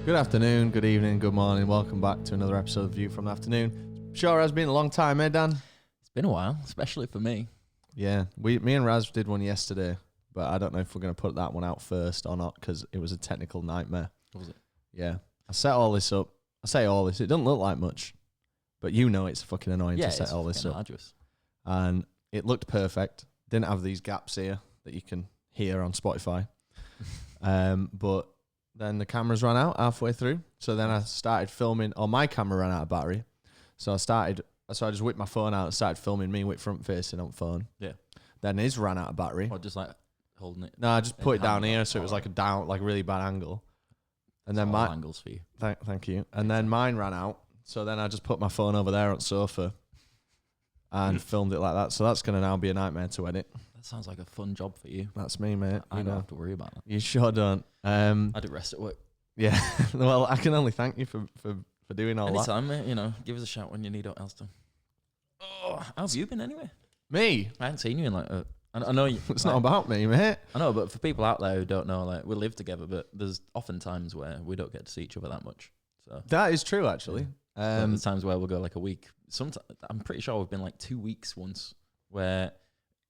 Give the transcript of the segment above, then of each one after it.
Good afternoon, good evening, good morning. Welcome back to another episode of View from the Afternoon. Sure has been a long time, eh, Dan? It's been a while, especially for me. Yeah, me and Raz did one yesterday, but I don't know if we're going to put that one out first or not because it was a technical nightmare. Was it? Yeah. I set all this up. I say all this. It doesn't look like much, but you know it's fucking annoying to set all this up. Arduous. And it looked perfect. Didn't have these gaps here that you can hear on Spotify. But then the cameras ran out halfway through. So then I started filming, or my camera ran out of battery. So I just whipped my phone out and started filming me with front facing on phone. Yeah. Then his ran out of battery. Or just like holding it. No, I just put it down here so it was like a down, like a really bad angle. And then my angles for you. Thank you. And then mine ran out. So then I just put my phone over there on the sofa and filmed it like that. So that's going to now be a nightmare to edit. That sounds like a fun job for you. That's me, mate. I don't have to worry about that. You sure don't. I do rest at work. Yeah. Well, I can only thank you for doing all Anytime, mate, give us a shout when you need what else done. Oh, how have you been anyway? Me? I haven't seen you in like I know you, it's not about me, mate. I know, but for people out there who don't know, like we live together, but there's often times where we don't get to see each other that much. So that is true, actually. There's times where we'll go like a week. Sometimes I'm pretty sure we've been like 2 weeks once where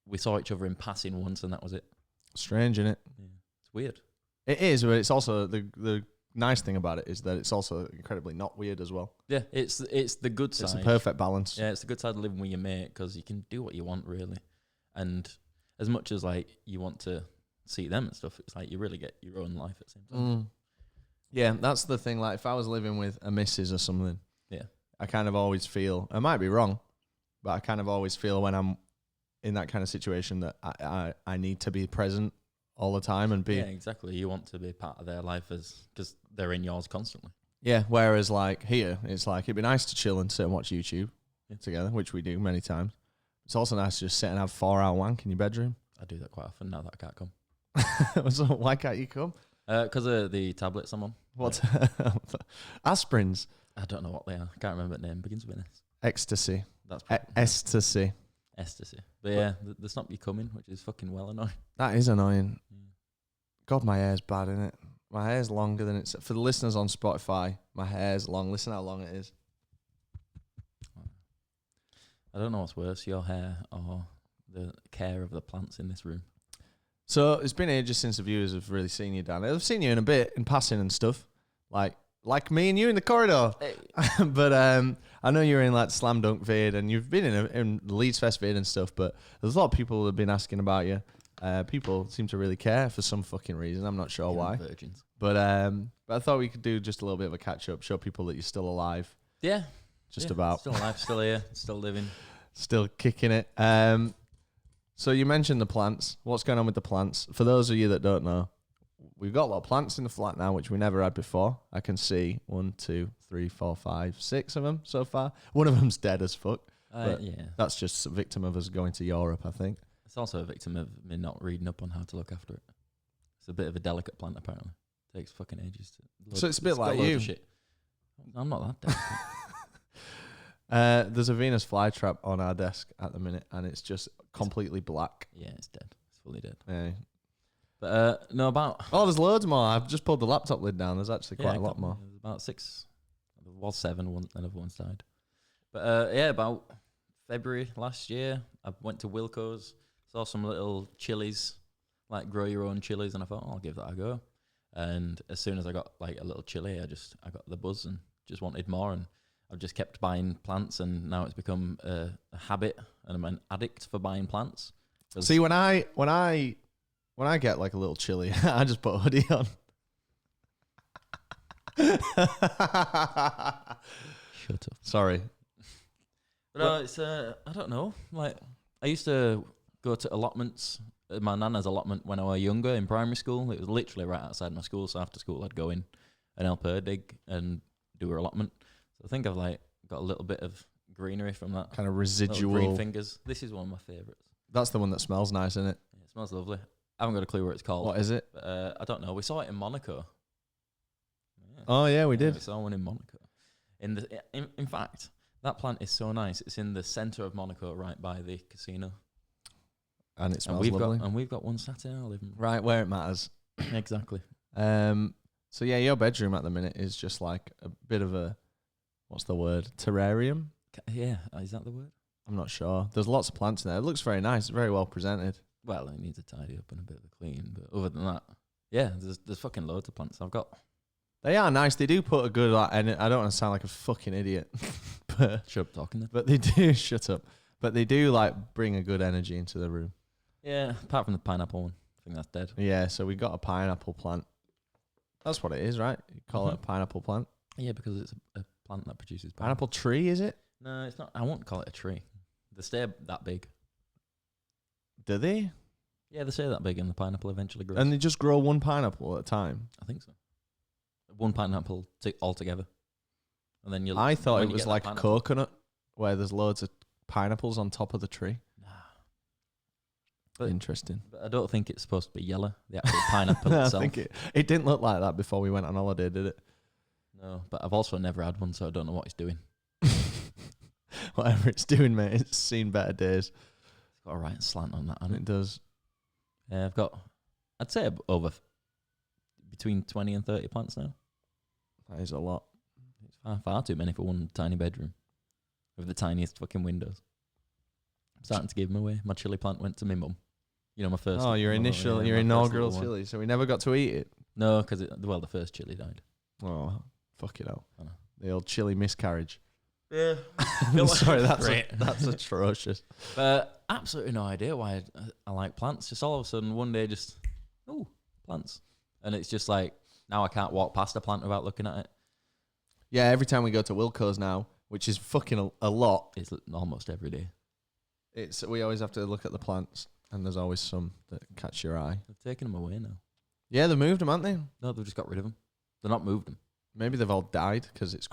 we saw each other in passing once, and that was it. Strange, isn't it? Yeah, it's weird. It is, but it's also the nice thing about it is that it's also incredibly not weird as well. Yeah, it's the good side. It's a perfect balance. Yeah, it's the good side of living with your mate because you can do what you want really, and as much as like you want to see them and stuff, it's like you really get your own life at the same time. Yeah, that's the thing. Like if I was living with a missus or something, yeah, I kind of always feel, I might be wrong, but I kind of always feel when I'm in that kind of situation that I need to be present all the time and be. Yeah, exactly. You want to be part of their life because they're in yours constantly. Yeah, whereas like here, it's like it'd be nice to chill and sit and watch YouTube together, which we do many times. It's also nice to just sit and have 4-hour wank in your bedroom. I do that quite often now that I can't come. So why can't you come? Because of the tablets I'm on. What? Aspirins? I don't know what they are. I can't remember the name. Begins with an S. Ecstasy. That's ecstasy. Ecstasy. But yeah, they stop you coming, which is fucking well annoying. That is annoying. Yeah. God, my hair's bad, isn't it? My hair's longer than it's... For the listeners on Spotify, my hair's long. Listen how long it is. I don't know what's worse, your hair or the care of the plants in this room. So it's been ages since the viewers have really seen you, Dan. I've seen you in a bit, in passing and stuff. Like me and you in the corridor. Hey. But I know you're in like Slam Dunk vid and you've been in the Leeds Fest vid and stuff, but there's a lot of people that have been asking about you. People seem to really care for some fucking reason. I'm not sure why. Virgins. But I thought we could do just a little bit of a catch up, show people that you're still alive. Yeah. Just about. Still alive, still here, still living. Still kicking it. So you mentioned the plants. What's going on with the plants? For those of you that don't know, we've got a lot of plants in the flat now, which we never had before. I can see 1, 2, 3, 4, 5, 6 of them so far. One of them's dead as fuck. Yeah. That's just a victim of us going to Europe, I think. It's also a victim of me not reading up on how to look after it. It's a bit of a delicate plant, apparently. It takes fucking ages to... So it's a bit like you. I'm not that delicate. There's a Venus flytrap on our desk at the minute, and it's just completely black. Yeah, it's dead. It's fully dead. Yeah. But no, about... Oh, there's loads more. I've just pulled the laptop lid down. There's actually quite a lot more. There's about 6. There was 7, another one's died. But about February last year, I went to Wilco's, saw some little chilies, like grow your own chilies, and I thought, I'll give that a go. And as soon as I got like a little chili, I got the buzz and just wanted more, and I've just kept buying plants, and now it's become a habit, and I'm an addict for buying plants. See, when I get like a little chilly, I just put a hoodie on. Shut up. Sorry. But no, it's I don't know. Like I used to go to allotments. My nana's allotment when I was younger in primary school. It was literally right outside my school. So after school, I'd go in and help her dig and do her allotment. So I think I've like got a little bit of greenery from that. Kind of residual. Green fingers. This is one of my favourites. That's the one that smells nice, isn't it? Yeah, it smells lovely. I haven't got a clue what it's called. What is it? But, I don't know. We saw it in Monaco. Yeah. Oh yeah, we did. We saw one in Monaco. In fact, that plant is so nice. It's in the centre of Monaco, right by the casino. And it smells lovely. We've got one sat in our living room. Right where it matters. Exactly. So yeah, your bedroom at the minute is just like a bit of a, what's the word? Terrarium? Yeah, is that the word? I'm not sure. There's lots of plants in there. It looks very nice. It's very well presented. Well, it needs a tidy up and a bit of a clean, but other than that, yeah, there's fucking loads of plants I've got. They are nice. They do put a good, like, and I don't want to sound like a fucking idiot, but Shut up talking then. they do shut up. But they do like bring a good energy into the room. Yeah, apart from the pineapple one, I think that's dead. Yeah, so we got a pineapple plant. That's what it is, right? You call it a pineapple plant. Yeah, because it's a plant that produces Pineapple tree, is it? No, it's not. I won't call it a tree. They stay that big. Do they? Yeah, they stay that big, and the pineapple eventually grows. And they just grow one pineapple at a time. I think so. One pineapple altogether, and then you. I thought when it you was get like that a pineapple- coconut where there's loads of pineapples on top of the tree. Nah. But- Interesting. But I don't think it's supposed to be yellow. The actual pineapple I itself. think it didn't look like that before we went on holiday, did it? No, but I've also never had one, so I don't know what it's doing. Whatever it's doing, mate, it's seen better days. It's got a right slant on that, And hasn't it it? does. Yeah, I've got, I'd say over between 20 and 30 plants now. That is a lot. It's far too many for one tiny bedroom with the tiniest fucking windows. I'm starting to give them away. My chili plant went to my mum. You know, my first. Oh, your my initial, my your first inaugural little one. chili. So we never got to eat it. No, because the first chili died. Oh, fuck it out. I know. The old chili miscarriage. Yeah. Sorry, that's Great. that's atrocious. But absolutely no idea why I like plants. Just all of a sudden one day, just plants, and it's just like now I can't walk past a plant without looking at it. Yeah, every time we go to Wilco's now, which is fucking a lot, It's almost every day. we always have to look at the plants, and there's always some that catch your eye. They've taken them away now. Yeah, they moved them, haven't they? No, they've just got rid of them. They're not moved them. Maybe they've all died because it's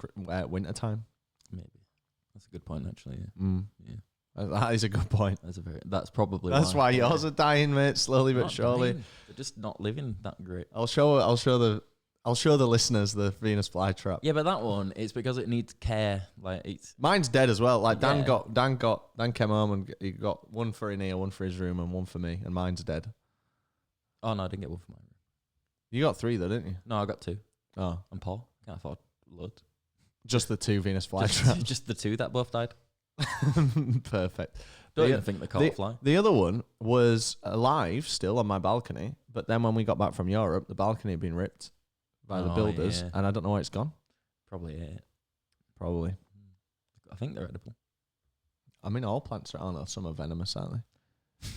winter time. Maybe that's a good point, actually. Yeah, Yeah, yeah. that is a good point. That's probably That's why yours are dying, mate, slowly They're but not surely. dying. They're just not living that great. I'll show the listeners the Venus flytrap. Yeah, but that one, it's because it needs care. Like it's Mine's dead as well. Like Dan Yeah. came home and he got one for in here, one for his room, and one for me, and mine's dead. oh no, I didn't get one for my room. You got 3 though, didn't you? No, I got 2. Oh, And Paul can't afford loads. just the 2 Venus Just, flytraps. just the 2 that both died. Perfect. Don't The- even think they can't fly. The other one was alive still on my balcony, but then when we got back from Europe, the balcony had been ripped by the Oh, builders, yeah. and I don't know where it's gone. Probably 8. Probably. I think they're edible. I mean, all plants aren't, though. Some are venomous, aren't they?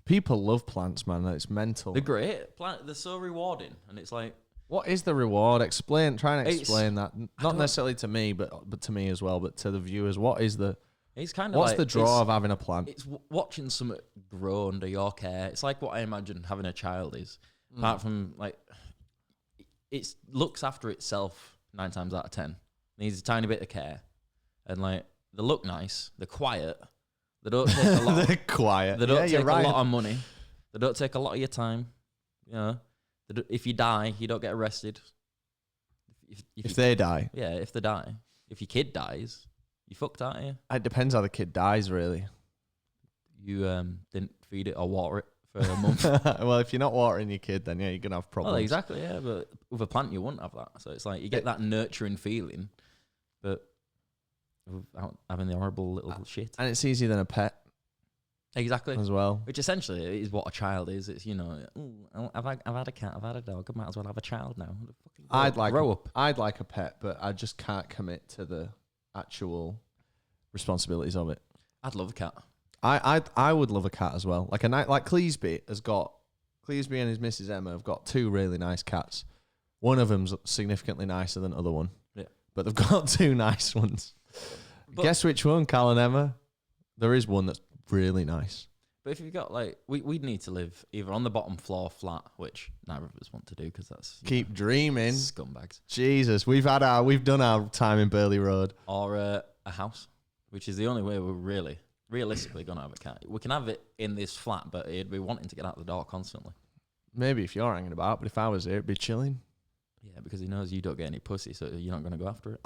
People love plants, man. It's mental. They're great. They're so rewarding, and it's like What is the reward? Try and It's- explain that. I Not don't- necessarily to me, but to me as well, but to the viewers. What is it's kind of what's like, the draw of having a plant? It's watching something grow under your care. It's like what I imagine having a child is. Apart from like, it looks after itself 9 times out of 10. Needs a tiny bit of care, and like they look nice. They're quiet. They don't take a lot. They're quiet. They don't Yeah, take you're right. a lot of money. They don't take a lot of your time. You know, if you die, you don't get arrested. If they die, if they die, if your kid dies, you fucked, aren't you? it depends how the kid dies, really. You didn't feed it or water it for a month. Well, if you're not watering your kid, then yeah, you're gonna have problems. Well, exactly, yeah. But with a plant, you wouldn't have that. So it's like you get that nurturing feeling, but without having the horrible little shit. And it's easier than a pet Exactly. as well. Which essentially is what a child is. It's, you know, "Ooh, I've had a cat, I've had a dog, I might as well have a child now. Fucking grow up. I'd like a pet, but I just can't commit to the actual responsibilities of it. I'd love a cat. I would love a cat as well. Like Cleesby and his Mrs. Emma have got 2 really nice cats. One of them's significantly nicer than the other one. Yeah. But they've got 2 nice ones. But- Guess which one, Cal and Emma? There is one that's really nice. But if you've got like, we'd need to live either on the bottom floor flat, which neither of us want to do because that's Keep dreaming. scumbags, Jesus, we've done our time in Burley Road. or a house, which is the only way we're realistically gonna have a cat. We can have it in this flat, but it'd be wanting to get out the door constantly. Maybe if you're hanging about, but if I was here, it'd be chilling. Yeah, because he knows you don't get any pussy, so you're not gonna go after it.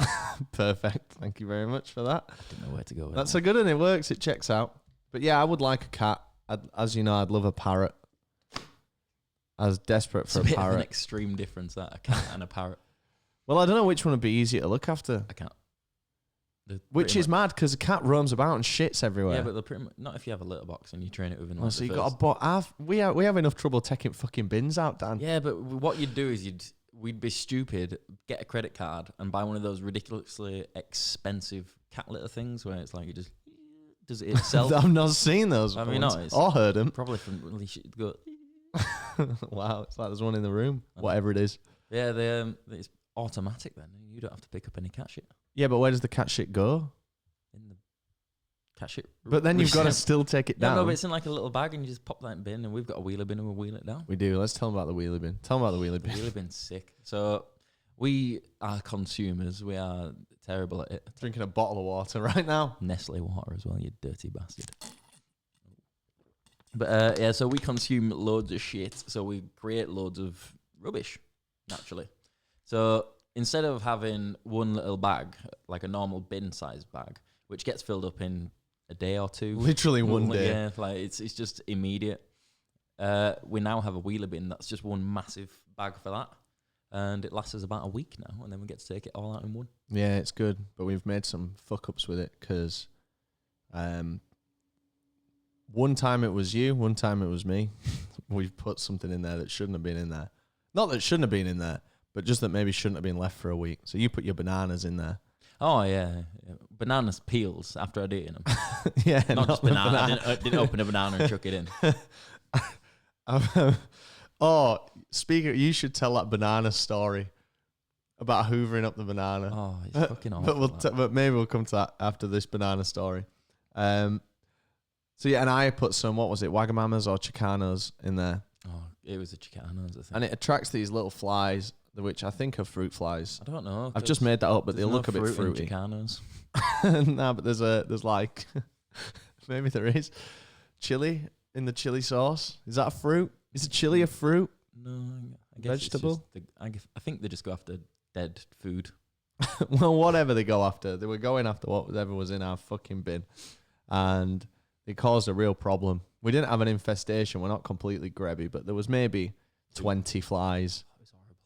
Perfect. Thank you very much for that. I didn't know where to go with That's that. a good one. It works. It checks out. But yeah, I would like a cat. As you know, I'd love a parrot. I was desperate It's for a a bit of an parrot. extreme difference, that a cat and a parrot. Well, I don't know which one would be easier to look after. A cat. Which is mad because the cat roams about and shits everywhere. Yeah, but they're pretty much, not if you have a litter box and you train it within like so the you first. got a we have enough trouble taking fucking bins out, Dan. Yeah, but what you'd do is we'd be stupid, get a credit card and buy one of those ridiculously expensive cat litter things where it's like it just does it itself. I've not seen those. Have you not? Or heard them. Probably from go. Wow, it's like there's one in the room. Whatever it is. Yeah, it's automatic then. You don't have to pick up any cat shit. Yeah, but where does the cat shit go? In the cat shit. But then you've got to still take it down. No, but it's in like a little bag and you just pop that in bin, and we've got a wheeler bin and we'll wheel it down. We do. Let's tell them about the wheelie bin. Tell them about the wheelie bin. The wheeler bin's sick. So we are consumers. We are terrible at it. Drinking a bottle of water right now. Nestle water as well, you dirty bastard. But yeah, so we consume loads of shit. So we create loads of rubbish, naturally. So instead of having one little bag, like a normal bin-sized bag, which gets filled up in a day or two. Literally one day. Yeah, like it's just immediate. We now have a wheeler bin that's just one massive bag for that. And it lasts us about a week now, and then we get to take it all out in one. Yeah, it's good. But we've made some fuck-ups with it because one time it was you, one time it was me. We've put something in there that shouldn't have been in there. Not that it shouldn't have been in there, but just that maybe shouldn't have been left for a week. So you put your bananas in there. Oh, yeah. Bananas peels after I'd eaten them. Yeah. Not just banana. I didn't open a banana and chuck it in. Oh, you should tell that banana story about hoovering up the banana. Oh, it's fucking awful. But maybe we'll come to that after this banana story. So yeah, and I put some, what was it, Wagamamas or Chicanos in there. Oh, it was a Chicanos, I think. And it attracts these little flies, which I think are fruit flies. I don't know. I've just made that up, but they no look a bit fruit in fruity. Chicanos. No, but there's like, maybe there is chili in the chili sauce. Is that a fruit? Is a chili a fruit? No, I guess Vegetable? I think they just go after dead food. Well, whatever they go after. They were going after whatever was in our fucking bin. And it caused a real problem. We didn't have an infestation. We're not completely grubby, but there was maybe 20 flies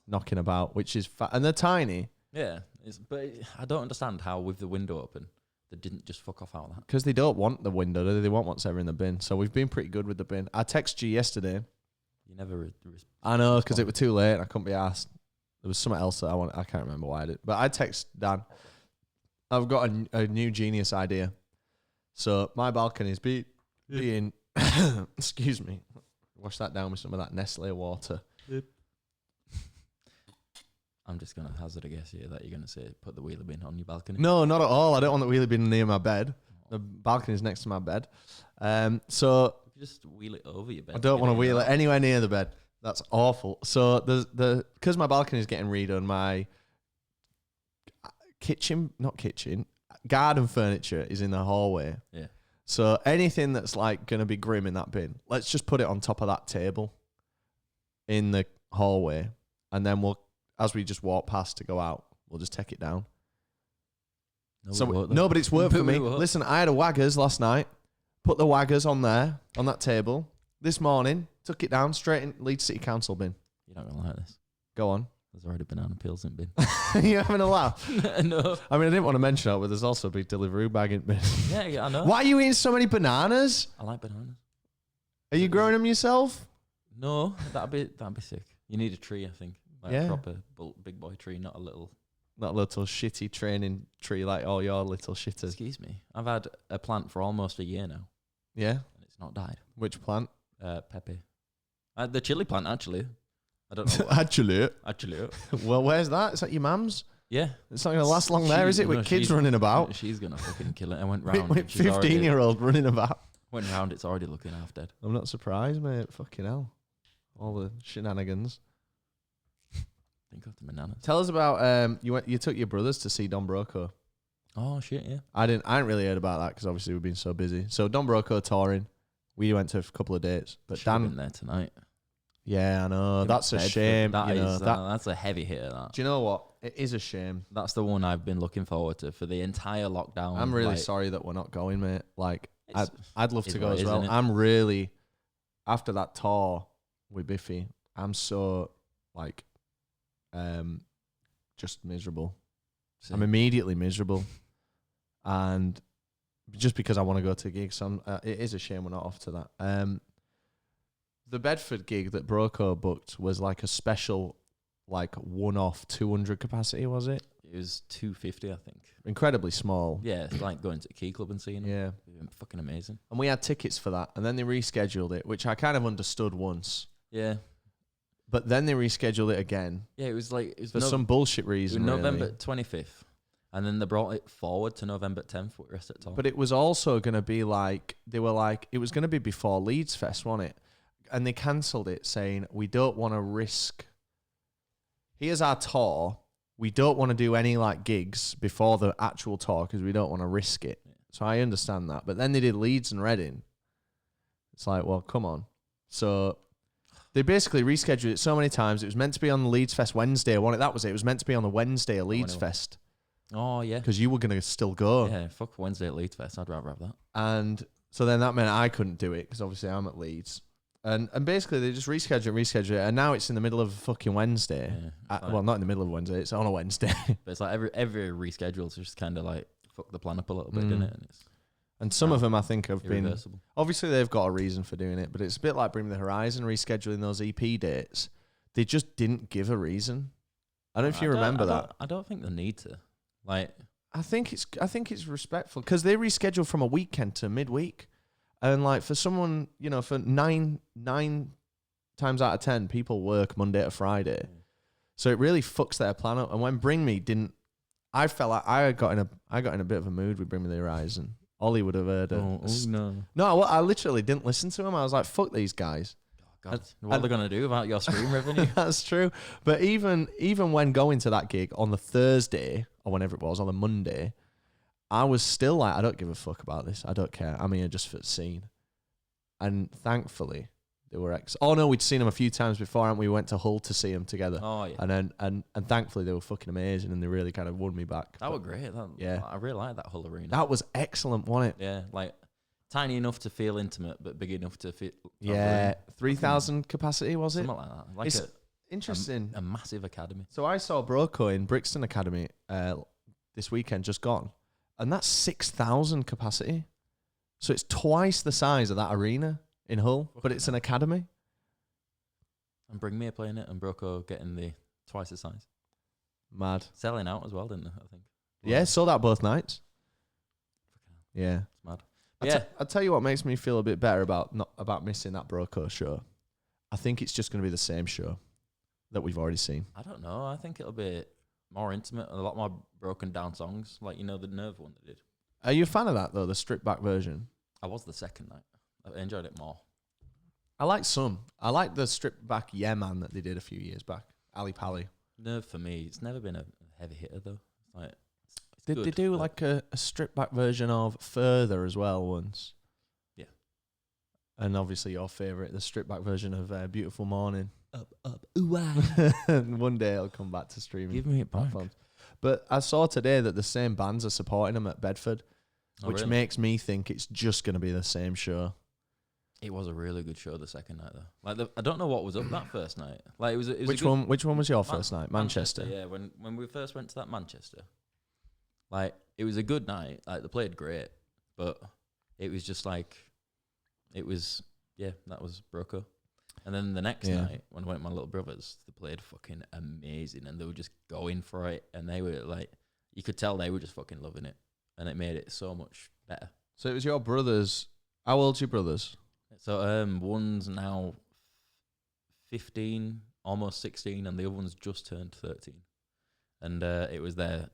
knocking about, which is and they're tiny. Yeah, but I don't understand how with the window open, they didn't just fuck off out of that. Because they don't want the window, do they? They want what's ever in the bin. So we've been pretty good with the bin. I texted you yesterday. You never. I know, because it was too late. I couldn't be asked. There was something else that I can't remember why I did. But I text Dan. I've got a new genius idea. So my balcony is being excuse me. Wash that down with some of that Nestle water. I'm just gonna hazard a guess here that you're gonna say put the wheeler bin on your balcony. No, not at all. I don't want the wheelie bin near my bed. The balcony is next to my bed. So You just wheel it over your bed. I don't want to wheel it anywhere near the bed. That's awful. So because my balcony is getting redone, my garden furniture is in the hallway. Yeah. So anything that's like going to be grim in that bin, let's just put it on top of that table in the hallway. And then as we just walk past to go out, we'll just take it down. No, but it's worked for me. Listen, I had a Waggers last night. Put the Waggers on there, on that table. This morning, took it down straight in Leeds City Council bin. You're not gonna like this. Go on. There's already banana peels in bin. You having a laugh? No. I mean, I didn't want to mention it, but there's also a big delivery bag in bin. Yeah, I know. Why are you eating so many bananas? I like bananas. Are you growing them yourself? No, that'd be sick. You need a tree, I think. Like Yeah. a proper big boy tree, not a little. That little shitty training tree like all your little shitters. Excuse me. I've had a plant for almost a year now, Yeah? and it's not died. Which plant? Pepe. The chili plant, actually. I don't know. Actually. Actually. Well, where's that? Is that your mum's? Yeah. It's not going to last long there, is it? With kids running about. She's going to fucking kill it. I went round. With 15-year-old running about. Went round, it's already looking half dead. I'm not surprised, mate. Fucking hell. All the shenanigans. Think of the bananas. Tell us about you took your brothers to see Don Broco. Oh, shit, yeah. I hadn't really heard about that because obviously we've been so busy. So Don Broco touring. We went to a couple of dates. But Should've Dan been there tonight. Yeah, I know. Give That's a Bedford. shame. That's a heavy hitter, that. Do you know what? It is a shame. That's the one I've been looking forward to for the entire lockdown. I'm really sorry that we're not going, mate. Like, I'd love to go what it as is, well. isn't it? I'm really, after that tour with Biffy, I'm so like, just miserable. I'm immediately miserable, and just because I want to go to gigs, it is a shame we're not off to that. The Bedford gig that Broco booked was like a special, like one-off 200 capacity, was it? It was 250, I think. Incredibly small. Yeah, it's like going to a key club and seeing them. Yeah. Fucking amazing. And we had tickets for that, and then they rescheduled it, which I kind of understood once. Yeah. But then they rescheduled it again. Yeah, it was like... For some bullshit reason, it was November 25th. And then they brought it forward to November 10th with rest at all. But it was also going to be like... They were like... It was going to be before Leeds Fest, wasn't it? And they cancelled it, saying, we don't want to risk... Here's our tour. We don't want to do any like gigs before the actual tour because we don't want to risk it. Yeah. So I understand that. But then they did Leeds and Reading. It's like, well, come on. So they basically rescheduled it so many times. It was meant to be on the Leeds Fest Wednesday. That was it. It was meant to be on the Wednesday at Leeds Fest. Oh, yeah. Because you were going to still go. Yeah, fuck Wednesday at Leeds Fest. I'd rather have that. And so then that meant I couldn't do it because obviously I'm at Leeds. And basically they just reschedule it, and now it's in the middle of fucking Wednesday. Yeah, well, not in the middle of Wednesday, it's on a Wednesday. But it's like every reschedule is just kind of like fuck the plan up a little bit, doesn't it? And some of them I think have been... Obviously they've got a reason for doing it, but it's a bit like Bring the Horizon rescheduling those EP dates. They just didn't give a reason. I don't know if you remember that. I don't think they need to. Like, I think it's respectful because they reschedule from a weekend to midweek. And like for someone, you know, for nine times out of 10, people work Monday to Friday, so it really fucks their plan up. And when Bring Me didn't, I felt like I got in a bit of a mood with Bring Me the Horizon. Ollie would have heard it. No, I literally didn't listen to him. I was like, fuck these guys. Oh, God. What are they gonna do about your stream revenue? That's true. But even when going to that gig on the Thursday or whenever it was on the Monday, I was still like, I don't give a fuck about this. I don't care. I'm here just for the scene. And thankfully, they were Oh no, we'd seen them a few times before, and we went to Hull to see them together. Oh yeah. And thankfully they were fucking amazing, and they really kind of won me back. That was great. Yeah, I really like that Hull arena. That was excellent, wasn't it? Yeah, like tiny enough to feel intimate, but big enough to fit. Yeah, 3,000 capacity was it? Something like that. Like it's interesting. A massive academy. So I saw Broco in Brixton Academy this weekend, just gone. And that's 6,000 capacity. So it's twice the size of that arena in Hull, but it's an academy. And Bring Me playing it, and Broco getting the twice the size. Mad. Selling out as well, didn't they, I think? Yeah, sold out both nights. Yeah. It's mad. I'll tell you what makes me feel a bit better about missing that Broco show. I think it's just going to be the same show that we've already seen. I don't know. I think it'll be more intimate, a lot more broken down songs, like, you know, the Nerve one they did. Are you a fan of that though, the stripped back version? I was the second night. I enjoyed it more. I like some. I like the stripped back Yeah Man that they did a few years back. Ali Pali. Nerve for me, it's never been a heavy hitter though. Like, did they do like a stripped back version of Further as well once? Yeah. And obviously your favourite, the stripped back version of Beautiful Morning. Up, ooh, ah. And one day I'll come back to streaming. Give me it back. Platforms. But I saw today that the same bands are supporting them at Bedford, which makes me think it's just going to be the same show. It was a really good show the second night though. Like I don't know what was up that first night. Like it was which one was your first night? Manchester. Yeah, when we first went to that Manchester. Like it was a good night. Like they played great, but it was just like that was Broco. And then the next night, when I went with my little brothers, they played fucking amazing, and they were just going for it, and they were like, you could tell they were just fucking loving it, and it made it so much better. So it was your brothers. How old's your brothers? So one's now 15, almost 16, and the other one's just turned 13. And it was their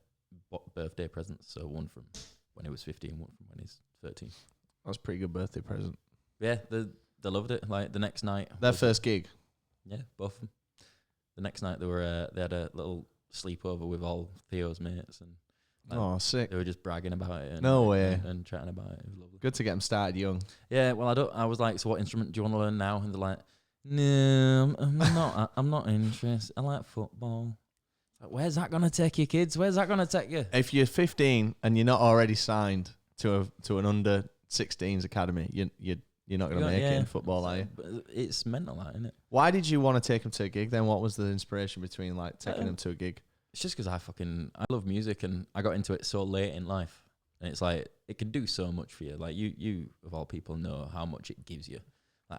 birthday presents, so one from when he was 15, one from when he's 13. That's a pretty good birthday present. Yeah, they loved it. Like the next night, their first gig. Yeah, both of them. The next night they had a little sleepover with all Theo's mates, and oh, sick. They were just bragging about it. No way. And chatting about it. It was lovely. Good to get them started young. Yeah. Well, I was like, so what instrument do you want to learn now? And they're like, no, I'm not. I'm not interested. I like football. Like, where's that gonna take you, kids? Where's that gonna take you? If you're 15 and you're not already signed to an under 16s academy, you're not going to make it in football, are you? But it's mental, isn't it? Why did you want to take him to a gig then? What was the inspiration between like taking him to a gig? It's just because I love music and I got into it so late in life, and it's like it can do so much for you. Like you of all people know how much it gives you, like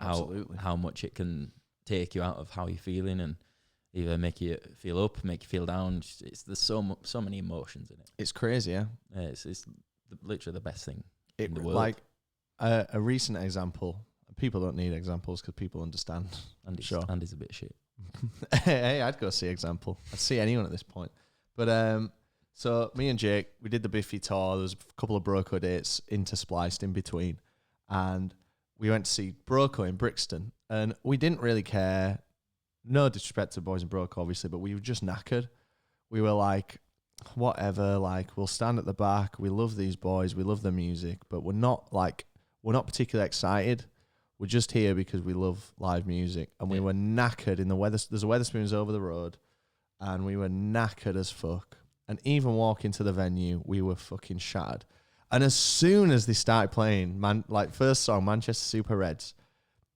how much it can take you out of how you're feeling and either make you feel up, make you feel down. There's so many emotions in it. It's crazy, yeah. It's literally the best thing in the world. Like a recent example. People don't need examples because people understand. Andy's a bit shit. Hey, I'd go see example. I'd see anyone at this point. But so me and Jake, we did the Biffy tour. There was a couple of Broco dates interspliced in between, and we went to see Broco in Brixton, and we didn't really care. No disrespect to the boys in Broco, obviously, but we were just knackered. We were like, whatever. Like, we'll stand at the back. We love these boys. We love their music, but we're not particularly excited. We're just here because we love live music, and we were knackered in the weather. There's a Wetherspoons over the road, and we were knackered as fuck. And even walking to the venue, we were fucking shattered. And as soon as they started playing, first song, Manchester Super Reds,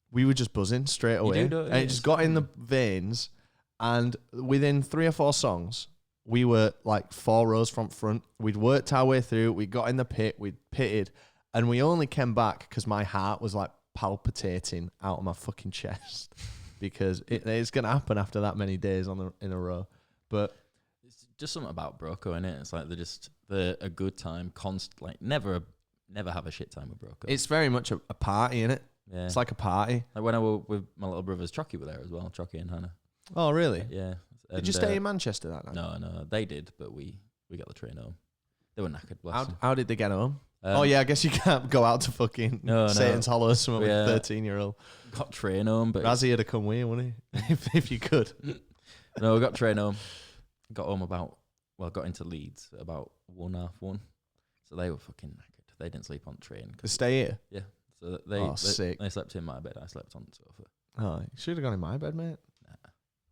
we were just buzzing straight away. And it just got in the veins. And within 3 or 4 songs, we were like 4 rows from front. We'd worked our way through. We got in the pit. We'd pitted. And we only came back because my heart was like palpitating out of my fucking chest because it's going to happen after that many days in a row. But it's just something about Broco, innit? It's like they're a good time, never have a shit time with Broco. It's very much a party, innit? Yeah. It's like a party. Like when I was with my little brothers, Chucky were there as well, Chucky and Hannah. Oh, really? Yeah. Did you stay in Manchester that night? No, they did, but we got the train home. They were knackered, bless them. How did they get home? Oh, yeah, I guess you can't go out to fucking Satan's Hollow or something with a 13-year-old. Got train home, but... Razzie had to come with you, wouldn't he? if you could. No, we got train home. Got home got into Leeds at about 1:30. So they were fucking knackered. They didn't sleep on the train. They stay here? Yeah. So sick. They slept in my bed. I slept on the sofa. Oh, you should have gone in my bed, mate. Nah.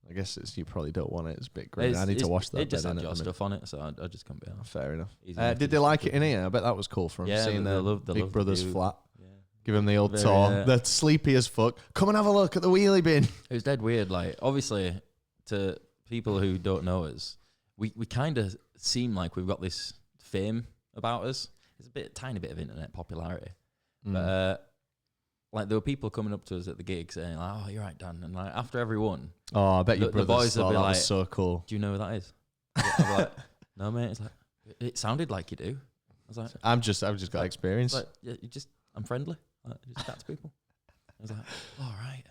I guess you probably don't want it. It's a bit grim. I need to watch that. It just had your stuff on it, so I just couldn't be on. Fair enough. Did they like it in here? I bet that was cool for them. Seeing their Big Brother's flat. Yeah. Give them the old tour. They're sleepy as fuck. Come and have a look at the wheelie bin. It was dead weird. Like, obviously, to people who don't know us, we kind of seem like we've got this fame about us. It's a tiny bit of internet popularity. But like there were people coming up to us at the gig saying, like, "Oh, you're right, Dan." And like after every one, I bet your brothers boys thought would be that like, was so cool. "Do you know who that is?" I'm like, "No, mate." It's like it sounded like you do. I was like, I've just got experience. Like, yeah, I'm friendly. I just chat to people. I was like, "All right."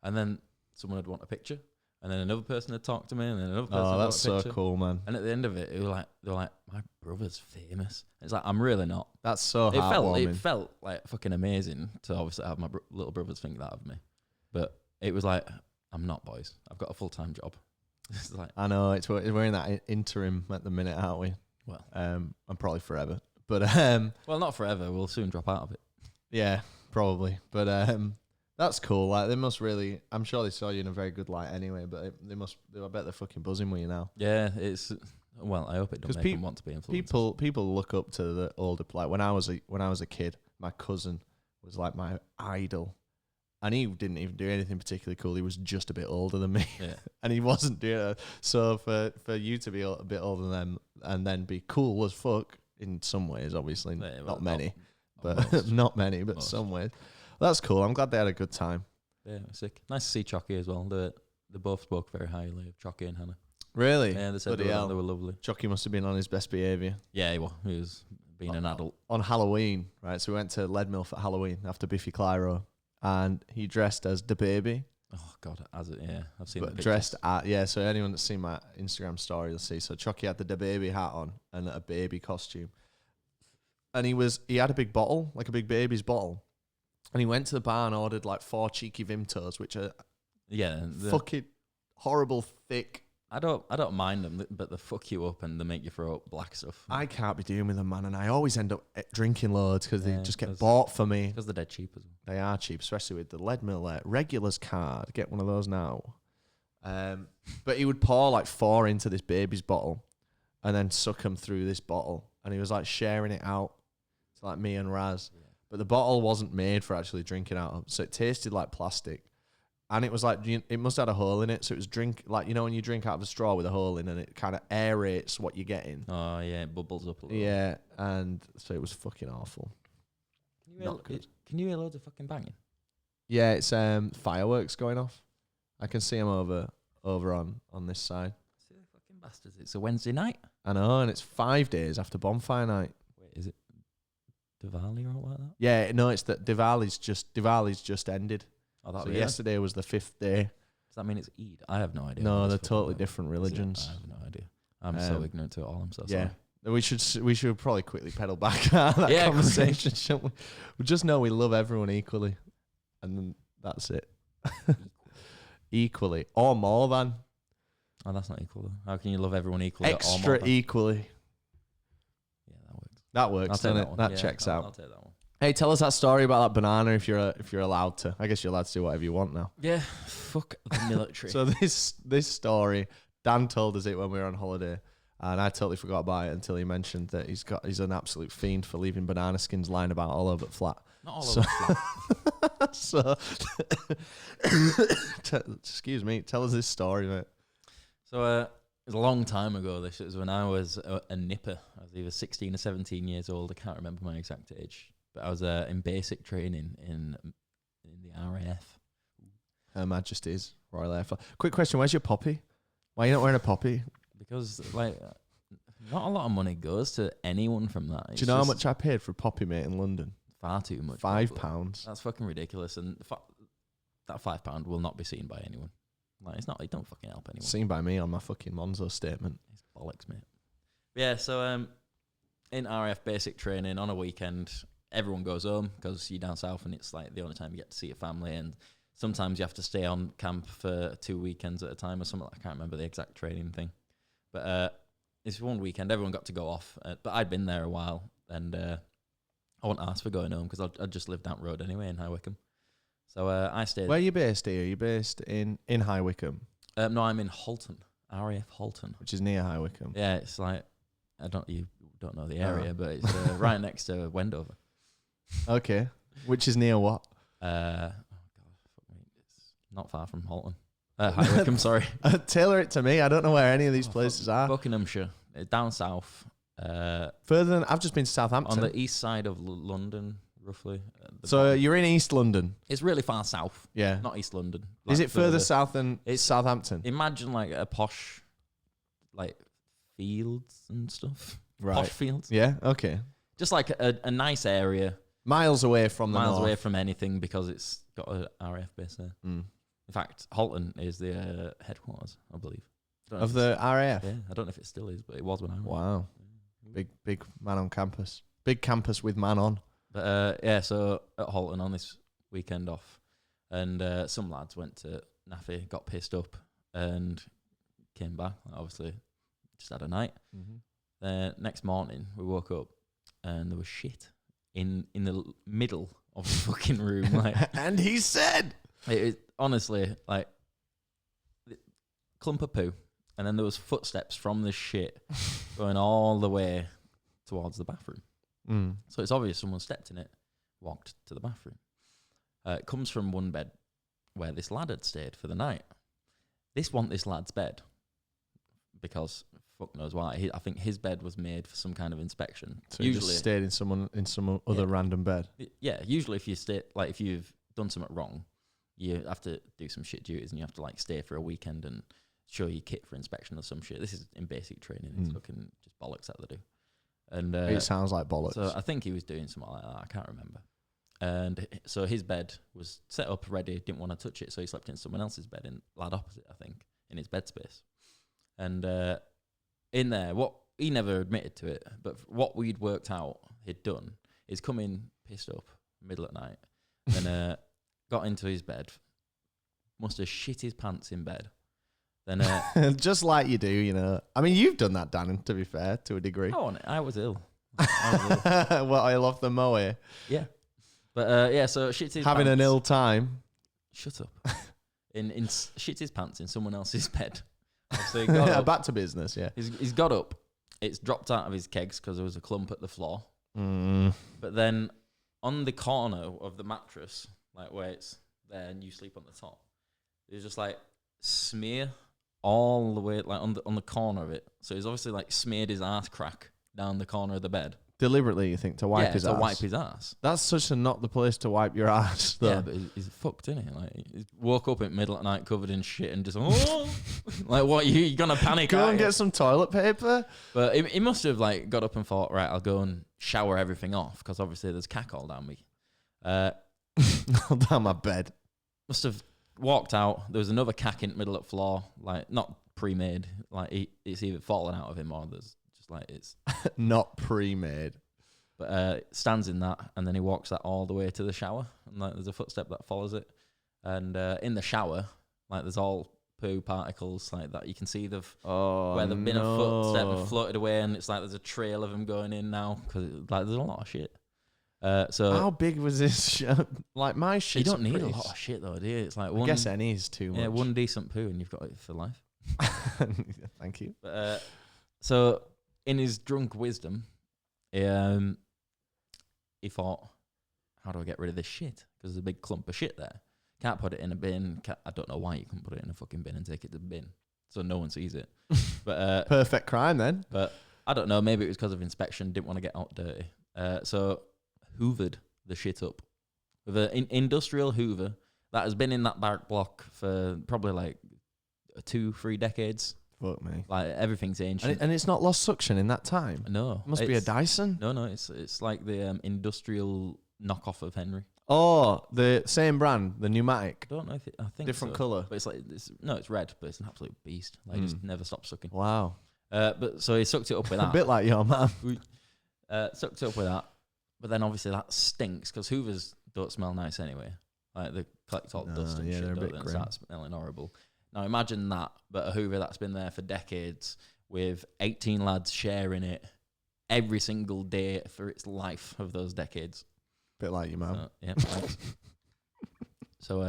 And then someone would want a picture. And then another person had talked to me, and then another person. Oh, that's so cool, man! And at the end of it, they were like, "My brother's famous." It's like I'm really not. That's so heartwarming. It felt like fucking amazing to obviously have my little brothers think that of me, but it was like I'm not, boys. I've got a full-time job. It's like I know we're in that interim at the minute, aren't we? Well, and probably forever, but well, not forever. We'll soon drop out of it. Yeah, probably, but that's cool. Like they must really. I'm sure they saw you in a very good light anyway. But I bet they're fucking buzzing with you now. Yeah, it's. Well, I hope it doesn't make them want to be influencers. People look up to the older. Like when I was a kid, my cousin was like my idol, and he didn't even do anything particularly cool. He was just a bit older than me, and he wasn't doing it. So for you to be a bit older than them and then be cool as fuck in some ways, obviously not many, but not many, but some ways. That's cool. I'm glad they had a good time. Yeah, it was sick. Nice to see Chucky as well. They both spoke very highly of Chucky and Hannah. Really? Yeah, they said they were lovely. Chucky must have been on his best behaviour. Yeah, he was being an adult. On Halloween, right? So we went to Leadmill for Halloween after Biffy Clyro, and he dressed as the baby. Oh, God. I've seen the dressed so anyone that's seen my Instagram story will see. So Chucky had the baby hat on and a baby costume. And he had a big bottle, like a big baby's bottle. And he went to the bar and ordered like 4 cheeky Vimtos, which are fucking horrible thick. I don't mind them, but they fuck you up and they make you throw up black stuff. I can't be dealing with them, man, and I always end up drinking loads because they just get bought for me. Because they're dead cheap as well. They are cheap, especially with the Leadmill regulars card. Get one of those now. But he would pour like 4 into this baby's bottle and then suck them through this bottle, and he was like sharing it out to like me and Raz. Yeah. But the bottle wasn't made for actually drinking out of, so it tasted like plastic. And it was like, it must have had a hole in it. So it was like, when you drink out of a straw with a hole in and it kind of aerates what you're getting. Oh, yeah, it bubbles up a little. Yeah, and so it was fucking awful. Can you hear loads of fucking banging? Yeah, it's fireworks going off. I can see them over on this side. See the fucking bastards. It's a Wednesday night. I know, and it's 5 days after bonfire night. Wait, is it Diwali or like that? Yeah, no, it's that Diwali's just ended. Oh, that So yesterday was the 5th day. Does that mean it's Eid? I have no idea. No, they're totally different religions. I have no idea. I'm so ignorant to it all. I'm so Yeah. sorry. We should probably quickly pedal back that conversation, shouldn't we? We just know we love everyone equally, and then that's it. Equally or more than. Oh, that's not equal though. How can you love everyone equally? Extra or more equally. Yeah, that works. That works, doesn't it? That checks out. I'll take that one. Hey, tell us that story about that banana if you're allowed to. I guess you're allowed to do whatever you want now. Yeah, fuck the military. So this story, Dan told us it when we were on holiday, and I totally forgot about it until he mentioned that he's an absolute fiend for leaving banana skins lying about all over the flat. Not all over the flat. So, excuse me, tell us this story, mate. So it was a long time ago. This was when I was a nipper. I was either 16 or 17 years old. I can't remember my exact age. But I was in basic training in the RAF. Her Majesty's Royal Air Force. Quick question, where's your poppy? Why are you not wearing a poppy? Because, not a lot of money goes to anyone from that. Do you know how much I paid for a poppy, mate, in London? Far too much. £5. That's fucking ridiculous. And that £5 will not be seen by anyone. It's not. It don't fucking help anyone. Seen by me on my fucking Monzo statement. It's bollocks, mate. Yeah, so in RAF basic training on a weekend, everyone goes home because you're down south and it's like the only time you get to see your family, and sometimes you have to stay on camp for 2 weekends at a time or something. I can't remember the exact training thing, but this one weekend everyone got to go off, but I'd been there a while and I wasn't asked for going home because I just lived down the road anyway in High Wycombe. So I stayed. Where are you based here? Are you based in High Wycombe? No, I'm in Halton, RAF Halton, which is near High Wycombe. Yeah, it's like you don't know the area, but it's right next to Wendover. Okay, which is near what? It's not far from Halton. High Wycombe, sorry. Tailor it to me. I don't know where any of these places are. Buckinghamshire, down south. Further than I've just been to Southampton. On the east side of London, roughly. So bottom. You're in East London. It's really far south. Yeah, not East London. Is it further south than Southampton? Imagine like a posh, fields and stuff. Right. Posh fields. Yeah. Okay. Just like a nice area. Miles away from the Miles north. away from anything because it's got a RAF base there. Mm. In fact, Halton is the headquarters, I believe. Of the RAF? Yeah, I don't know if it still is, but it was when I went. Wow. Big man on campus. Big campus with man on. But so at Halton on this weekend off, and some lads went to Naffy, got pissed up, and came back. Obviously, just had a night. Mm-hmm. Next morning, we woke up, and there was shit in the middle of the fucking room. And he said, it honestly clump of poo, and then there was footsteps from the shit going all the way towards the bathroom. Mm. So it's obvious someone stepped in it, walked to the bathroom. It comes from one bed where this lad had stayed for the night. This lad's bed because fuck knows why. I think his bed was made for some kind of inspection. So usually he just stayed in some other random bed. Yeah, usually if you stay, if you've done something wrong, you have to do some shit duties and you have to stay for a weekend and show your kit for inspection or some shit. This is in basic training. It's fucking just bollocks that they do. And it sounds like bollocks. So I think he was doing something like that. I can't remember. And so his bed was set up ready, didn't want to touch it, so he slept in someone else's bed, in lad opposite, I think, in his bed space. And in there, what he never admitted to it, but what we'd worked out he'd done is come in pissed up, middle of the night, and got into his bed, must have shit his pants in bed. Then just like you do, I mean, you've done that, Dan, to be fair, to a degree. Oh, I was ill. Well, I love the moe. Yeah. But so shit his having pants. an ill time. Shut up. in shit his pants in someone else's bed. So he got up. Back to business, yeah. He's got up. It's dropped out of his kegs because there was a clump at the floor. Mm. But then on the corner of the mattress, where it's there and you sleep on the top, It was just like smear all the way like on the corner of it. So he's obviously like smeared his ass crack down the corner of the bed. Deliberately, you think, to wipe his ass? to wipe his ass. That's such a not the place to wipe your ass, though. Yeah, but he's fucked, isn't he? Like, he woke up in the middle of the night covered in shit and just, oh! Like, what, you gonna panic? Go and get some toilet paper? But he must have, like, got up and thought, right, I'll go and shower everything off, because obviously there's cack all down me. All down my bed. Must have walked out. There was another cack in the middle of the floor, like, not pre-made. Like, it's either fallen out of him or there's just, like, it's... Not pre-made. But stands in that, and then he walks that all the way to the shower, and like there's a footstep that follows it, and in the shower, like there's all poo particles like that. You can see where there've been a footstep and floated away, and it's like there's a trail of them going in now because like there's a lot of shit. So how big was this? Like my shit. You don't need a lot of shit though, do you? It's like I guess any is too much. Yeah, one decent poo, and you've got it for life. Thank you. But, so in his drunk wisdom, he thought, how do I get rid of this shit? Because there's a big clump of shit there. Can't put it in a bin. I don't know why you can put it in a fucking bin and take it to the bin. So no one sees it. But perfect crime then. But I don't know. Maybe it was because of inspection. Didn't want to get out dirty. So hoovered the shit up. With an industrial hoover that has been in that barrack block for probably like 2-3 decades. Fuck me. Like everything's ancient. And it's not lost suction in that time? No. It must be a Dyson? No, it's like the industrial knockoff of Henry. Oh, the same brand, the pneumatic. I don't know if I think different so. colour. But it's like it's red, but it's an absolute beast. Like it just never stops sucking. Wow. But so he sucked it up with that. A bit like your man. Sucked it up with that. But then obviously that stinks because Hoovers don't smell nice anyway. Like they collect all the dust and shit, they're a don't bit they, and grim. start smelling horrible. Now imagine that, but a Hoover that's been there for decades with 18 lads sharing it every single day for its life of those decades. Bit like your man. Yeah, thanks. So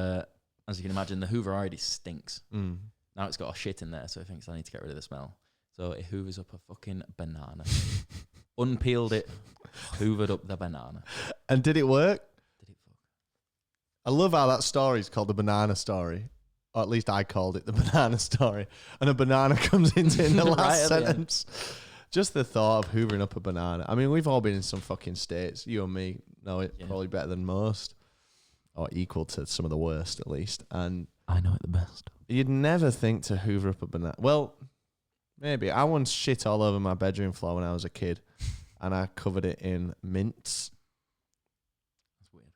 as you can imagine, the Hoover already stinks. Now it's got a shit in there, so he thinks I need to get rid of the smell. So he hoovers up a fucking banana. Unpeeled it, hoovered up the banana. And did it work? Did it fuck? I love how that story's called the banana story. Or at least I called it the banana story. And a banana comes in the last sentence. Just the thought of hoovering up a banana. I mean, we've all been in some fucking states. You and me know it probably better than most. Or equal to some of the worst, at least. And I know it the best. you'd never think to hoover up a banana. Well, maybe. I once shit all over my bedroom floor when I was a kid. And I covered it in mints. That's weird.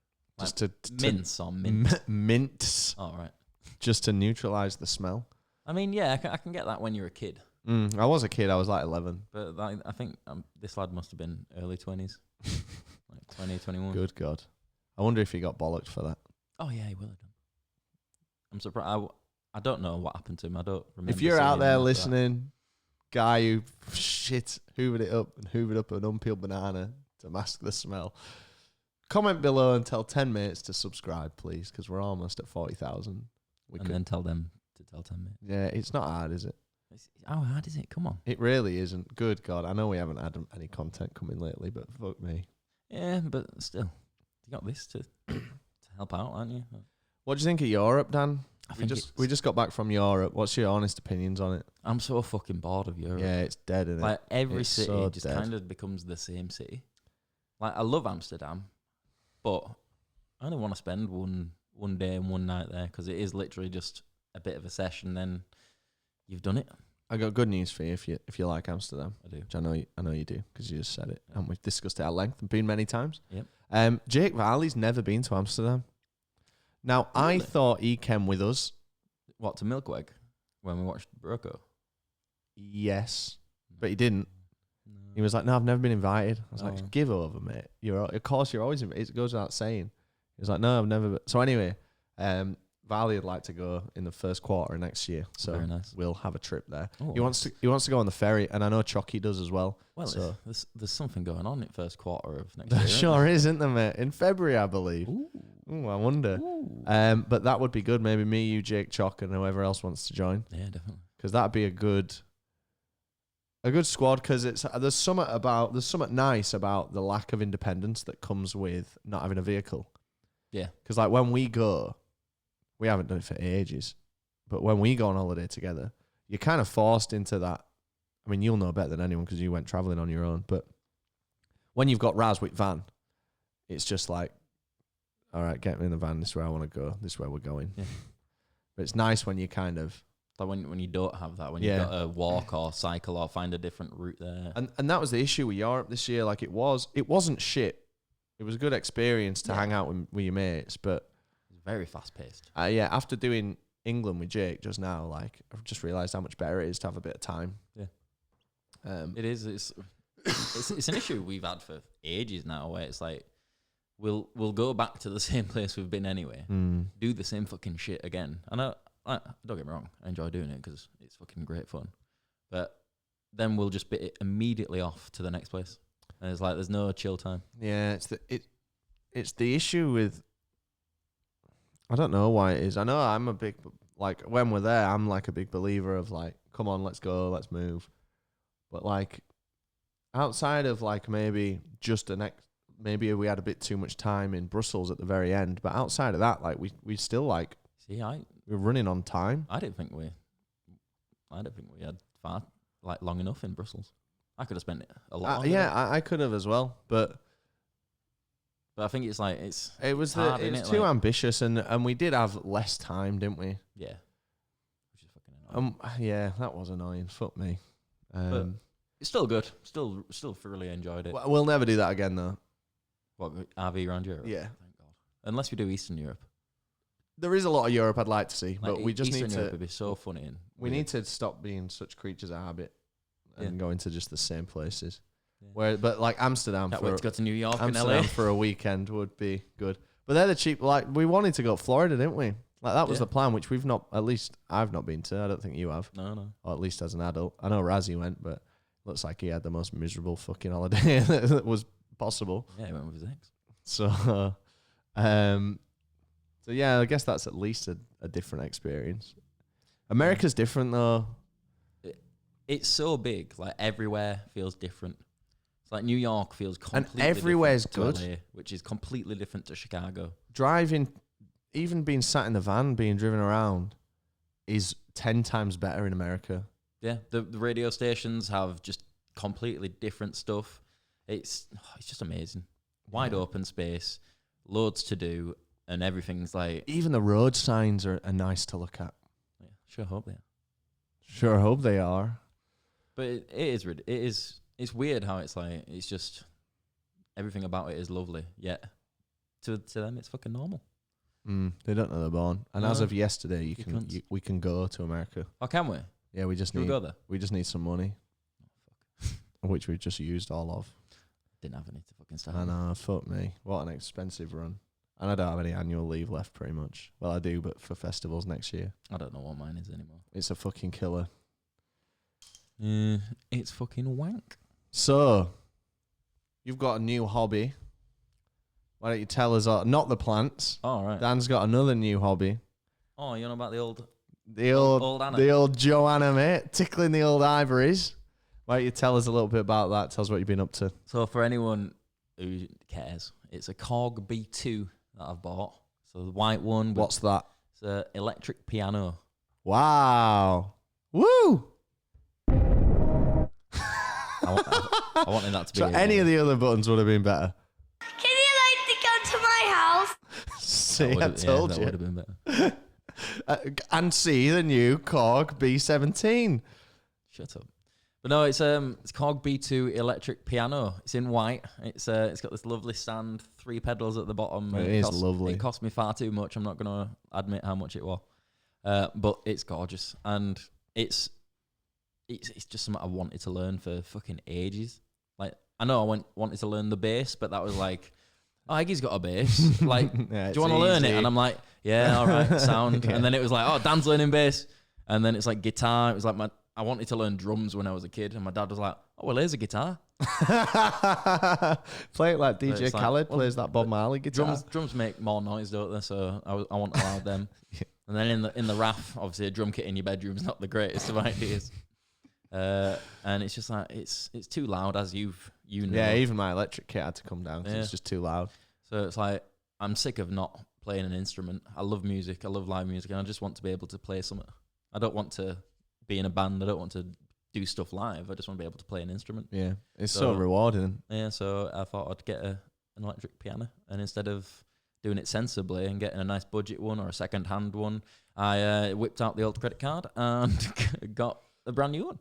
Just like to mints or mint? Mints. Oh, right. Just to neutralise the smell. I mean, yeah, I can get that when you're a kid. I was a kid. I was like 11. But like, I think this lad must have been early 20s. Like 20, 21. Good God. I wonder if he got bollocked for that. Oh, yeah, he will have done. I'm surprised. I don't know what happened to him. I don't remember. If you're seeing out him there after listening, guy who hoovered it up and hoovered up an unpeeled banana to mask the smell, comment below and tell 10 mates to subscribe, please, because we're almost at 40,000. then tell them to tell 10 mates. Yeah, it's not hard, is it? How hard is it? Come on. It really isn't. Good God. I know we haven't had any content coming lately, but fuck me. Yeah, but still. You got this to help out, aren't you? What do you think of Europe, Dan? I We just got back from Europe. What's your honest opinions on it? I'm so fucking bored of Europe. Yeah, it's dead, isn't it? Like every It's city so just dead. kind of becomes the same city. Like I love Amsterdam, but I only want to spend one day and one night there because it is literally just a bit of a session. Then you've done it. I got good news for you if you like Amsterdam. I do. Which I know you do because you just said it, and we've discussed it at length and been many times. Yep. Jake Varley's never been to Amsterdam. Now I Really? thought he came with us. What, to Milkweg when we watched Broco? Yes, but he didn't. He was like, "No, I've never been invited." I was Oh. like, "Give over, mate. Of course you're always invited. It goes without saying." He was like, "No, I've never." So anyway, Varley would like to go in the first quarter of next year. So Very nice. we'll have a trip there. Oh, He wants to go on the ferry, and I know Chucky does as well. Well, so. there's something going on in first quarter of next year. There isn't sure is, isn't there, mate? In February, I believe. there? Ooh, I wonder. Ooh. But that would be good. Maybe me, you, Jake, Chock, and whoever else wants to join, Yeah, definitely. because that'd be a good squad. Because there's something nice about the lack of independence that comes with not having a vehicle. Yeah. Because like when we go, we haven't done it for ages. But when we go on holiday together, you're kind of forced into that. I mean, you'll know better than anyone because you went traveling on your own. But when you've got Raz with van, it's just like, all right, get me in the van. This is where I want to go. This is where we're going. Yeah. But it's nice when you kind of... Like when you don't have that, when you've got to walk or cycle or find a different route there. And that was the issue with Europe this year. Like it wasn't shit. It was a good experience to hang out with your mates. But... It's very fast-paced. Yeah, after doing England with Jake just now, like I've just realised how much better it is to have a bit of time. Yeah. It is. It's an issue we've had for ages now, where it's like we'll go back to the same place we've been anyway, do the same fucking shit again. And I don't get me wrong, I enjoy doing it because it's fucking great fun. But then we'll just bit it immediately off to the next place, and it's like there's no chill time. Yeah, it's the issue with. I don't know why it is. I know I'm a big like when we're there, I'm like a big believer of like, come on, let's go, let's move. But like outside of like maybe just maybe we had a bit too much time in Brussels at the very end, but outside of that, like we still like we're running on time. I don't think we had far like long enough in Brussels. I could have spent a lot longer. Yeah, I could have as well, but I think it's like it was too ambitious, and we did have less time, didn't we? Yeah, which is fucking annoying. Yeah, that was annoying. Fuck me. But it's still good. Still thoroughly enjoyed it. We'll never do that again, though. What, RV around Europe? Yeah. Thank God. Unless we do Eastern Europe. There is a lot of Europe I'd like to see, but we just Eastern need Europe to. would be so funny. We need to stop being such creatures of habit and go into just the same places. Yeah. But like Amsterdam, Can't wait to go to New York and Amsterdam LA for a weekend would be good. But they're the cheap. Like we wanted to go to Florida, didn't we? Like that was the plan, which we've not. At least I've not been to. I don't think you have. No. Or at least as an adult. I know Razzie went, but looks like he had the most miserable fucking holiday that was possible. Yeah, he went with his ex. So, yeah, I guess that's at least a different experience. America's different though. It's so big, like everywhere feels different. It's like New York feels completely and everywhere's different to good, LA, which is completely different to Chicago. Driving, even being sat in the van, being driven around, is 10 times better in America. Yeah, the radio stations have just completely different stuff. It's just amazing. Wide open space, loads to do, and everything's like... Even the road signs are nice to look at. Yeah, sure hope they are. Sure hope they are. But it's weird how it's like, it's just, everything about it is lovely, yet to them it's fucking normal. They don't know they're born. And as of yesterday, we can go to America. Oh, can we? Yeah, we just need some money, which we've just used all of. Didn't have any to fucking start. I know, fuck me. What an expensive run. And I don't have any annual leave left, pretty much. Well, I do, but for festivals next year. I don't know what mine is anymore. It's a fucking killer. It's fucking wank. So, you've got a new hobby. Why don't you tell us? Not the plants. Oh, right. Dan's got another new hobby. Oh, you know about the old Anna. The old Joanna, mate. Tickling the old ivories. Why don't you tell us a little bit about that? Tell us what you've been up to. So for anyone who cares, it's a Korg B2 that I've bought. So the white one. What's that? It's an electric piano. Wow. Woo! I wanted that to be... So any of the other buttons would have been better. Can you like to come to my house? See, I told you. That would have been better. And see the new Korg B17. Shut up. But no, it's Korg B2 electric piano. It's in white. It's got this lovely stand, 3 pedals at the bottom. It is lovely. It cost me far too much. I'm not gonna admit how much it was, but it's gorgeous, and it's just something I wanted to learn for fucking ages. Like I know I wanted to learn the bass, but that was like, oh, Iggy's got a bass. Like, yeah, do you want to learn it? And I'm like, yeah, all right, sound. Yeah. And then it was like, oh, Dan's learning bass. And then it's like guitar. It was like I wanted to learn drums when I was a kid, and my dad was like, oh, well, here's a guitar. Play it like DJ Khaled like, plays that Bob Marley guitar. Drums make more noise, don't they? So I want to allow them. Yeah. And then in the RAF, obviously a drum kit in your bedroom is not the greatest of ideas. And it's just like it's too loud, as you know. Yeah, even my electric kit had to come down because it's just too loud. So it's like I'm sick of not playing an instrument. I love music. I love live music, and I just want to be able to play something. I don't want to be in a band. I don't want to do stuff live. I just want to be able to play an instrument. Yeah, it's so rewarding. Yeah, so I thought I'd get an electric piano, and instead of doing it sensibly and getting a nice budget one or a second-hand one, I whipped out the old credit card and got a brand new one.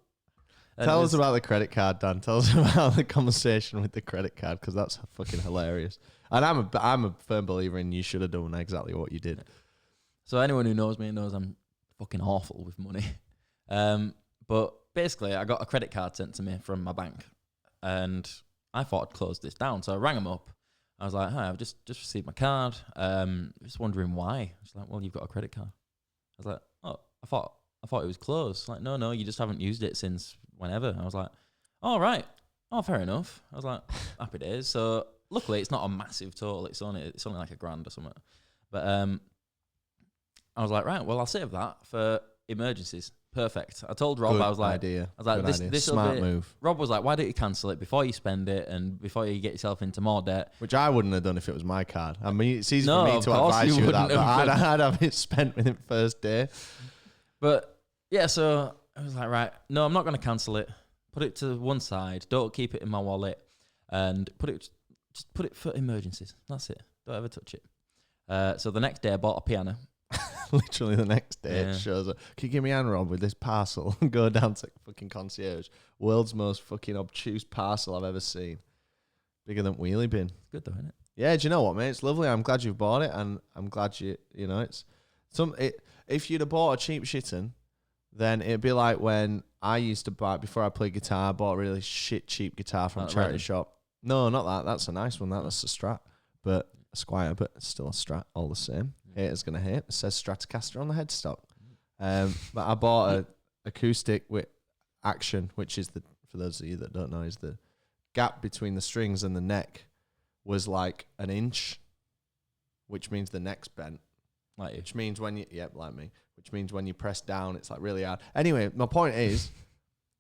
And Tell us about the credit card, Dan. Tell us about the conversation with the credit card, because that's fucking hilarious. And I'm a firm believer in you should have done exactly what you did. So anyone who knows me knows I'm fucking awful with money. But basically, I got a credit card sent to me from my bank, and I thought I'd close this down. So I rang them up. I was like, "Hi, I've just received my card. Just wondering why." It's like, "Well, you've got a credit card." I was like, "Oh, I thought it was closed." Like, "No, you just haven't used it since whenever." I was like, "Oh, right. Oh, fair enough." I was like, "Happy days." So luckily, it's not a massive total. It's only like $1,000 or something. But I was like, right, well, I'll save that for emergencies. Perfect. I told Rob, Good I was like, idea. this smart move. Rob was like, why don't you cancel it before you spend it and before you get yourself into more debt? Which I wouldn't have done if it was my card. I mean, it's easy No, for me of to course advise you you that, wouldn't but have I'd have it spent within first day. But yeah, so I was like, right, no, I'm not going to cancel it. Put it to one side. Don't keep it in my wallet, and just put it for emergencies. That's it. Don't ever touch it. So the next day, I bought a piano. Literally the next day, it shows up. Can you give me a hand, Rob, with this parcel? And go down to fucking concierge. World's most fucking obtuse parcel I've ever seen. Bigger than wheelie bin. It's good though, isn't it? Yeah, do you know what, mate? It's lovely. I'm glad you've bought it, and I'm glad you know it's if you'd have bought a cheap shitten, then it'd be like when I used to buy, before I played guitar, I bought a really cheap guitar from a charity Redding. shop. No, not that. That's a nice one. That's a Strat, but a Squire, but it's still a Strat all the same. Haters gonna hate. It says Stratocaster on the headstock. But I bought a acoustic with action, which is for those of you that don't know, is the gap between the strings and the neck was like an inch, which means the neck's bent. Like you. Which means when you, like me, which means when you press down, it's like really hard. Anyway, my point is,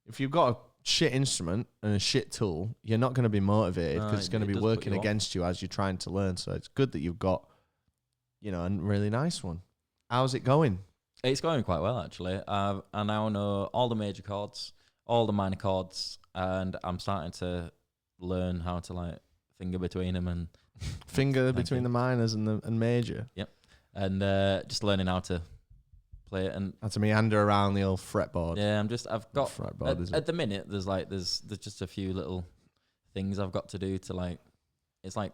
if you've got a shit instrument and a shit tool, you're not going to be motivated because it's going to be working against you as you're trying to learn. So it's good that you've got, a really nice one. How's it going? It's going quite well, actually. I now know all the major chords, all the minor chords, and I'm starting to learn how to like finger between them and finger between the minors and the major. Yep, and just learning how to play it and to meander around the old fretboard. Yeah, I've got fretboard. At the minute there's just a few little things I've got to do to like. It's like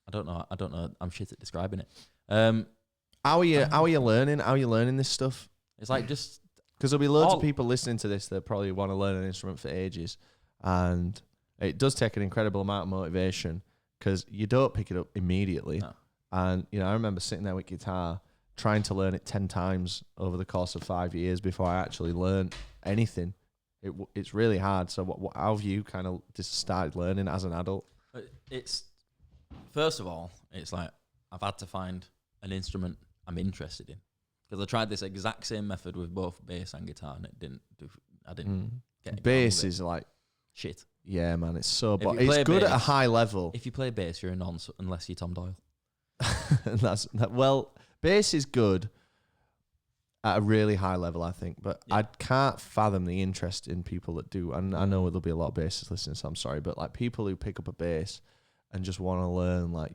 I don't know. I'm shit at describing it. How are you learning? How are you learning this stuff? It's like just because there'll be loads of people listening to this that probably want to learn an instrument for ages, and it does take an incredible amount of motivation because you don't pick it up immediately. No. And I remember sitting there with guitar trying to learn it 10 times over the course of 5 years before I actually learned anything. It's really hard. So how have you kind of just started learning as an adult? It's first of all, it's like I've had to find an instrument I'm interested in because I tried this exact same method with both bass and guitar and it didn't do. I didn't get it. Bass is like shit. Yeah, man, it's so. But it's good at a high level. If you play bass, you're a nonce unless you're Tom Doyle. Well, bass is good at a really high level, I think. But I can't fathom the interest in people that do. And I know there'll be a lot of bassists listening, so I'm sorry. But like people who pick up a bass and just want to learn like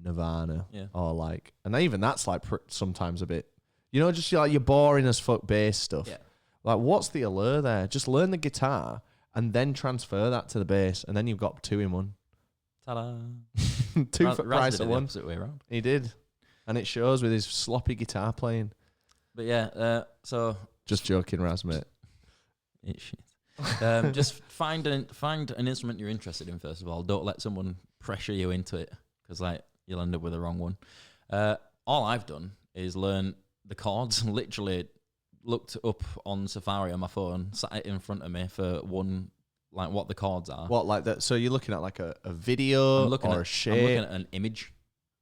Nirvana or like, and even that's like sometimes a bit, just like you're boring as fuck bass stuff. Yeah. Like, what's the allure there? Just learn the guitar and then transfer that to the bass, and then you've got 2 in 1. Ta-da! 2 for price of 1. Opposite way around. He did, and it shows with his sloppy guitar playing. But yeah, so just joking, Raz, mate. It's shit. Just find an instrument you're interested in first of all. Don't let someone pressure you into it because like you'll end up with the wrong one. All I've done is learn the chords. Literally looked up on Safari on my phone, sat it in front of me for one, like what the chords are. What, like that? So you're looking at like a video or a shape? I'm looking at an image.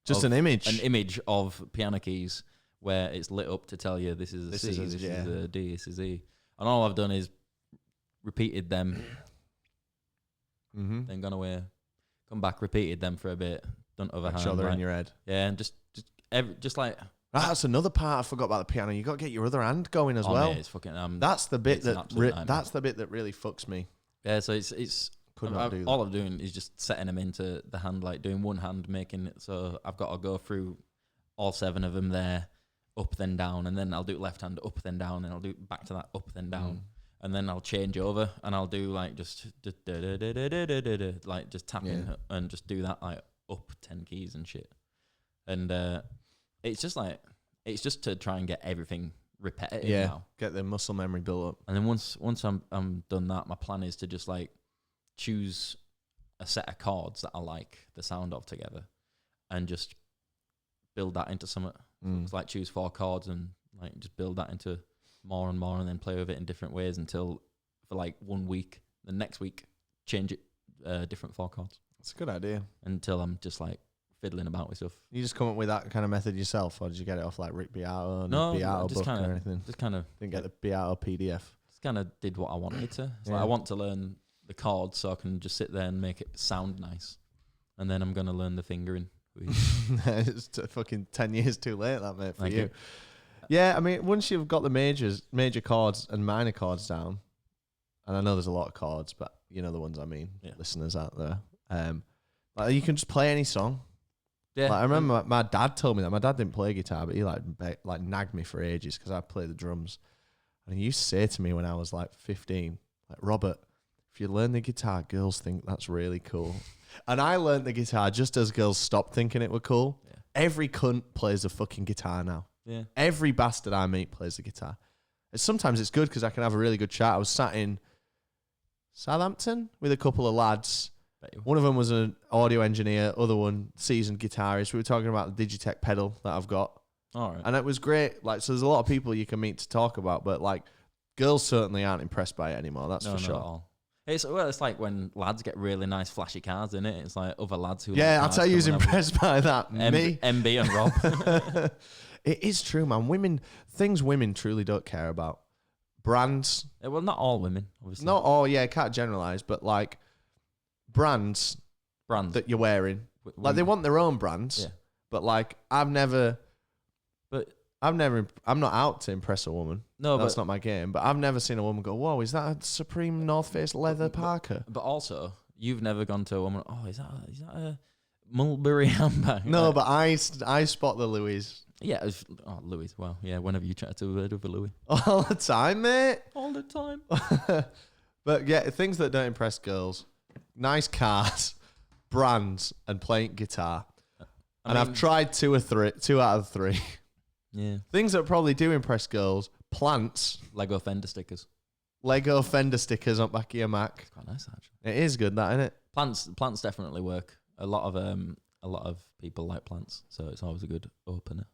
Just an image? An image of piano keys where it's lit up to tell you this is a C, this is a D, this is E. And all I've done is repeated them, then gone away, come back, repeated them for a bit, done other Make hand. sure they're like, in your head. yeah, and just like That's another part I forgot about the piano. You got to get your other hand going as well. mate, it's fucking. That's the bit it's an absolute nightmare. that's the bit that really fucks me. Yeah, so it's. Could not do that. All I'm doing is just setting them into the hand, like doing one hand, making it so I've got to go through all 7 of them there, up then down, and then I'll do left hand up then down, and I'll do back to that up then down, and then I'll change over and I'll do like just like just tapping and just do that like up 10 keys and shit, and it's just to try and get everything repetitive now. Get the muscle memory built up, and then once I'm done that, my plan is to just like choose a set of chords that I like the sound of together, and just build that into something. It's like choose 4 chords and like just build that into more and more, and then play with it in different ways until for like 1 week. The next week, change it different 4 chords. It's a good idea. Until I'm just like fiddling about with stuff. You just come up with that kind of method yourself, or did you get it off like Rick Beato? No, Beato just book or anything. Just kind of didn't get the Beato PDF. Just kind of did what I wanted to. It's like I want to learn the chords so I can just sit there and make it sound nice, and then I'm gonna learn the fingering. It's fucking 10 years too late, that mate, for you. Yeah, I mean, once you've got the major chords and minor chords down, and I know there's a lot of chords, but you know the ones I mean, listeners out there. Like you can just play any song. Yeah, like I remember my dad told me that. My dad didn't play guitar, but he like nagged me for ages because I play the drums, and he used to say to me when I was like 15, like, Robert, if you learn the guitar, girls think that's really cool. And I learned the guitar just as girls stopped thinking it were cool. Yeah. Every cunt plays a fucking guitar now. Yeah. Every bastard I meet plays the guitar. And sometimes it's good because I can have a really good chat. I was sat in Southampton with a couple of lads. One of them was an audio engineer, other one seasoned guitarist. We were talking about the Digitech pedal that I've got. All right. And it was great. Like, so there's a lot of people you can meet to talk about, but like girls certainly aren't impressed by it anymore. That's for sure. Not at all. It's like when lads get really nice flashy cars in it. It's like other lads who I'll tell you who's impressed by that. Me, MB and Rob. It is true, man. Things women truly don't care about. Brands. Well, not all women, obviously. Not all, can't generalize, but like brands that you're wearing. Like they want their own brands. Yeah. But like I'm not out to impress a woman. No, that's not my game. But I've never seen a woman go, whoa, is that a Supreme North Face leather parka? But also, you've never gone to a woman, oh, is that a Mulberry handbag? No, but I spot the Louis. Yeah, Louis. Well, yeah, whenever you chat to a word with a Louis. All the time, mate. All the time. But yeah, things that don't impress girls. Nice cars, brands, and playing guitar. I've tried 2 out of 3. Yeah. Things that probably do impress girls. Plants. Lego fender stickers. Lego fender stickers on back of your Mac. It's quite nice, actually. It is good, that, isn't it? Plants definitely work. A lot of people like plants, so it's always a good opener.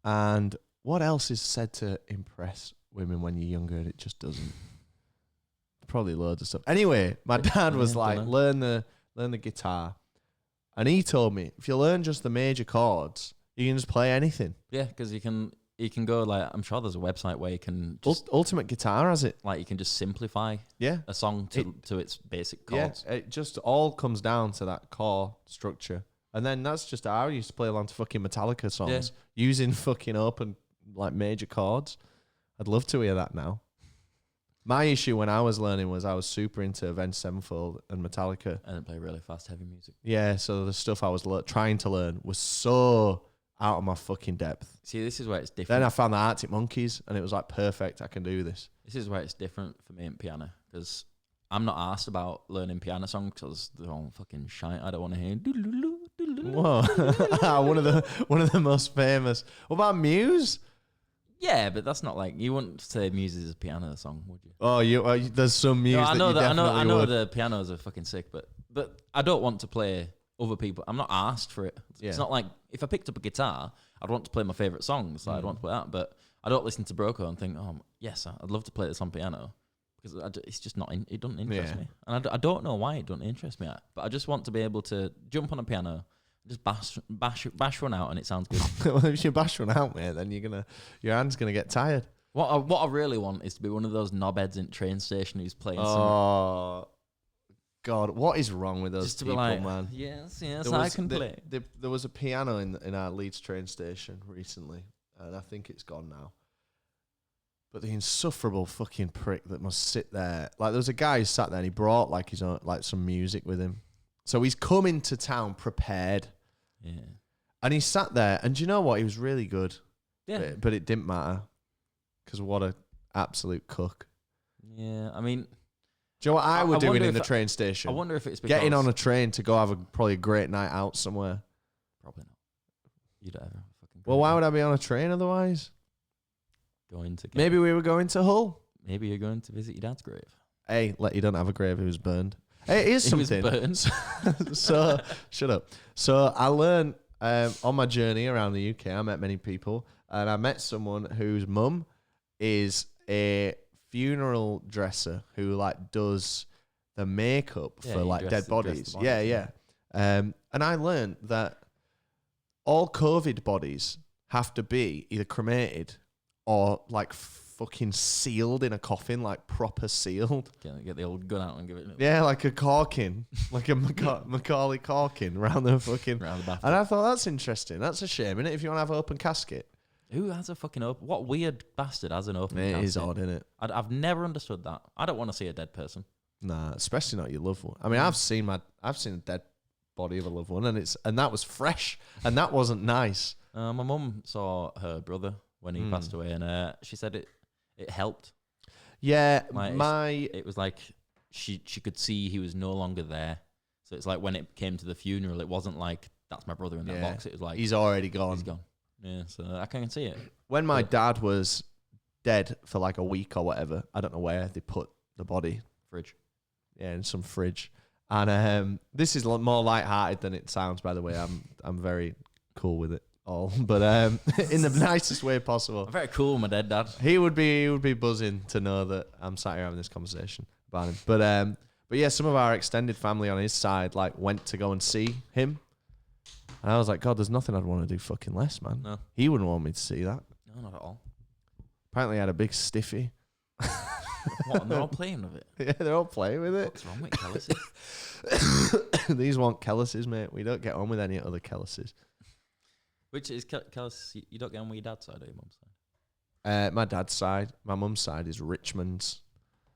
And what else is said to impress women when you're younger and it just doesn't? Probably loads of stuff. Anyway, my dad was like, learn the guitar. And he told me, if you learn just the major chords, you can just play anything. Yeah, because you can go like, I'm sure there's a website where you can just, Ultimate Guitar has it. Like you can just simplify a song to its basic chords. Yeah, it just all comes down to that core structure. And then that's just how I used to play along to fucking Metallica songs using fucking open like major chords. I'd love to hear that now. My issue when I was learning was I was super into Avenged Sevenfold and Metallica. And play really fast, heavy music. Yeah, so the stuff I was trying to learn was so out of my fucking depth. See, this is where it's different. Then I found the Arctic Monkeys, and it was like, perfect, I can do this. This is where it's different for me in piano, because I'm not asked about learning piano songs because they're all fucking shite. I don't want to hear. Whoa, one of the most famous. What about Muse? Yeah, but that's not like, you wouldn't say Muse is a piano song, would you? Oh, there's some Muse. No, I know the pianos are fucking sick, but I don't want to play other people. I'm not asked for it. Yeah. It's not like if I picked up a guitar, I'd want to play my favorite songs. So I'd want to play that, but I don't listen to Broco and think, oh yes, I'd love to play this on piano, because it's just not. It doesn't interest me, and I don't know why it doesn't interest me. But I just want to be able to jump on a piano, just bash one out, and it sounds good. Well, if you bash one out, mate, then your hand's gonna get tired. What I really want is to be one of those knobheads in train station who's playing. God, God, what is wrong with those Just to be people, like, man? yes, There I was- can the- play. There was a piano in our Leeds train station recently, and I think it's gone now. But the insufferable fucking prick that must sit there. Like, there was a guy who sat there and he brought like his own, like some music with him. So he's come into town prepared. Yeah. And he sat there, and do you know what? He was really good. Yeah. But it didn't matter. Because what a absolute cook. Yeah. I mean, Do you know what I I were doing wonder in the if- train station? I wonder if it's because Getting on a train to go have probably a great night out somewhere. probably not. You don't ever fucking. Well, why would I be on a train otherwise? going to? Get Maybe we were going to Hull. Maybe you're going to visit your dad's grave. Hey, you don't have a grave. It was burned. Hey, it is It was something. burned. So, shut up. So I learned on my journey around the UK, I met many people, and I met someone whose mum is a funeral dresser who like does the makeup Yeah, for you like dress dead the bodies. bodies, Yeah, yeah. yeah. And I learned that all COVID bodies have to be either cremated or like fucking sealed in a coffin, like proper sealed. Get the old gun out and give it Yeah, like a corking, like a Macaulay Corkin around the fucking. around the bath. And I thought that's interesting. That's a shame, innit? If you want to have an open casket, Who has a fucking open? What weird bastard has an open? it is casket? odd, innit? I've never understood that. I don't want to see a dead person. Nah, especially not your loved one. I mean, I've seen a dead body of a loved one, and that was fresh, and that wasn't nice. My mum saw her brother when he passed away, and she said it helped. Yeah, Like, It was like she could see he was no longer there. So it's like when it came to the funeral, it wasn't like that's my brother in that box. It was like he's already gone. he's gone. Yeah, so I can see it. When my dad was dead for like a week or whatever, I don't know where they put the body. Fridge. Yeah, in some fridge. And this is more light-hearted than it sounds, by the way. I'm very cool with it all, but in the nicest way possible. I'm very cool with my dead dad. He would be buzzing to know that I'm sat here having this conversation about him. But yeah, some of our extended family on his side like went to go and see him, and I was like, God, there's nothing I'd want to do fucking less, man. No, He wouldn't want me to see that. no, not at all. Apparently, he had a big stiffy. What? And they're all playing with it. Yeah, they're all playing with it. What's wrong with Kellis? These want Kellises, mate. We don't get on with any other Kellises. Which is Kellis? You don't get on with your dad's side or your mum's side? My dad's side, my mum's side is Richmond's.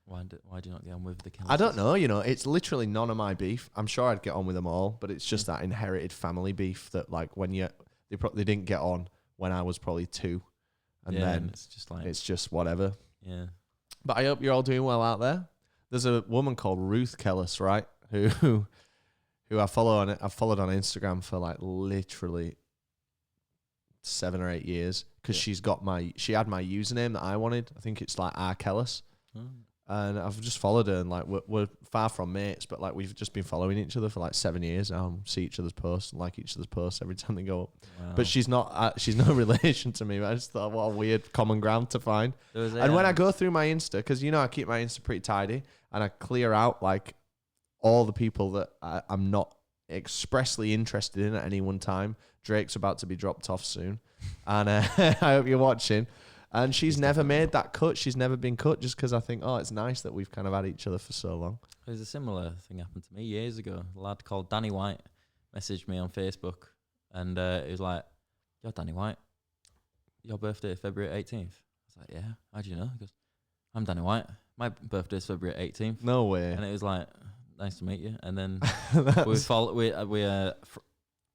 Why do you not get on with the Kellis? I don't know, it's literally none of my beef. I'm sure I'd get on with them all, but it's just that inherited family beef that like when they didn't get on when I was probably 2, and then it's just like it's just whatever. yeah. But I hope you're all doing well out there. There's a woman called Ruth Kellis, right? Who I follow on it. I've followed on Instagram for like literally 7 or 8 years because she had my username that I wanted. I think it's like R Kellis. Oh. And I've just followed her, and like we're far from mates, but like we've just been following each other for like 7 years now. See each other's posts and like each other's posts every time they go up. Wow. But she's no relation to me. But I just thought, what a weird common ground to find. And when I go through my Insta, because I keep my Insta pretty tidy, and I clear out like all the people that I'm not expressly interested in at any one time. Drake's about to be dropped off soon, and I hope you're watching. And she's never made that cut. She's never been cut just because I think, it's nice that we've kind of had each other for so long. There's a similar thing happened to me years ago. A lad called Danny White messaged me on Facebook, and he was like, "Yo, Danny White, your birthday February 18th." I was like, "Yeah, how do you know?" He goes, "I'm Danny White. My birthday's February 18th." No way. And it was like, "Nice to meet you." And then That's- we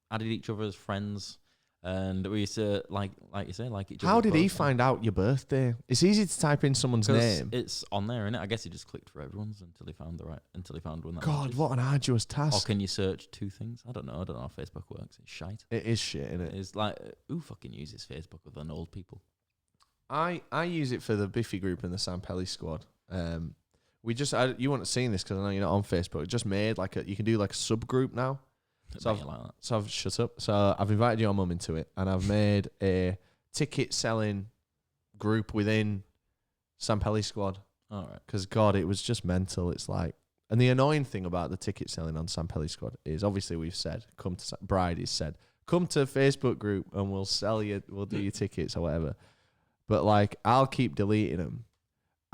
added each other as friends. And we used to like you say, like each other. How did he find out your birthday? It's easy to type in someone's name. It's on there, innit? I guess he just clicked for everyone's until he found one. That God, matches. what an arduous Or task. can you search 2 things? I don't know how Facebook works. It's shite. It is shit, isn't it? It's like who fucking uses Facebook other than old people? I use it for the Biffy group and the Sam Pelly squad. You wouldn't have seen this because I know you're not on Facebook. It just made you can do like a subgroup now. So I've shut up. So I've invited your mum into it, and I've made a ticket selling group within Sam Pelly squad. All right. Because God, it was just mental. It's like, and the annoying thing about the ticket selling on Sam Pelly squad is obviously we've said come to Facebook group and we'll do your tickets or whatever. But like I'll keep deleting them,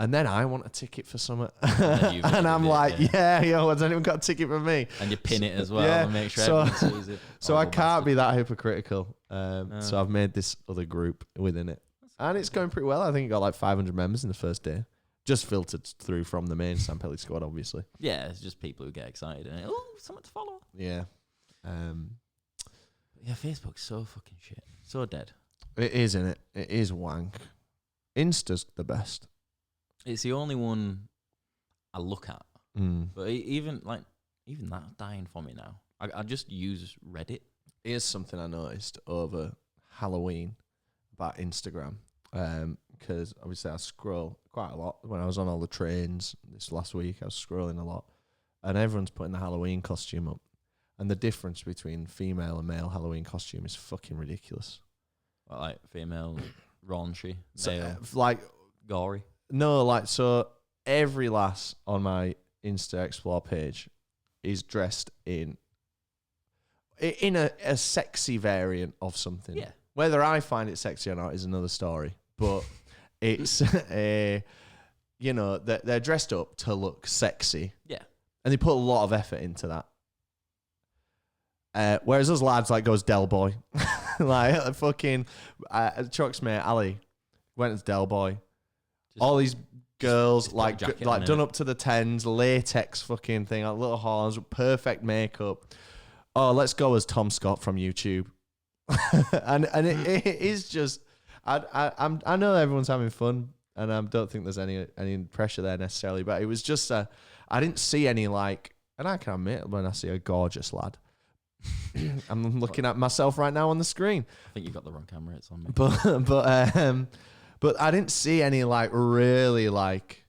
And then I want a ticket for something. then you've And I'm it, like, yo, has anyone got a ticket for me? And you pin it as well Yeah, and make sure so- everyone sees it. So I Horrible can't bastard. be that hypocritical. So I've made this other group within it. And it's going pretty well. I think it got like 500 members in the first day. Just filtered through from the main Sam Pelly squad, obviously. Yeah, it's just people who get excited and someone to follow. Yeah. Yeah, Facebook's so fucking shit. So dead. It is, innit? It is wank. Insta's the best. It's the only one I look at. Mm. But even that's dying for me now. I just use Reddit. Here's something I noticed over Halloween about Instagram. Because obviously I scroll quite a lot. When I was on all the trains this last week, I was scrolling a lot. And everyone's putting the Halloween costume up. And the difference between female and male Halloween costume is fucking ridiculous. Well, like female, raunchy, So, male, like, gory. no, like, so every lass on my Insta Explore page is dressed in a sexy variant of something. Yeah. Whether I find it sexy or not is another story. But it's they're dressed up to look sexy. Yeah. And they put a lot of effort into that. Whereas us lads like goes Del Boy. Like fucking Chuck's mate Ali went as Del Boy. All these girls just like put a jacket like on done it. up to the tens, latex fucking thing, like little horns, perfect makeup. Oh, let's go as Tom Scott from YouTube. and it is just I know everyone's having fun and I don't think there's any pressure there necessarily, but it was just I didn't see any like, and I can admit when I see a gorgeous lad. I'm looking at myself right now on the screen. I think you got the wrong camera. It's on me. But I didn't see any like really like,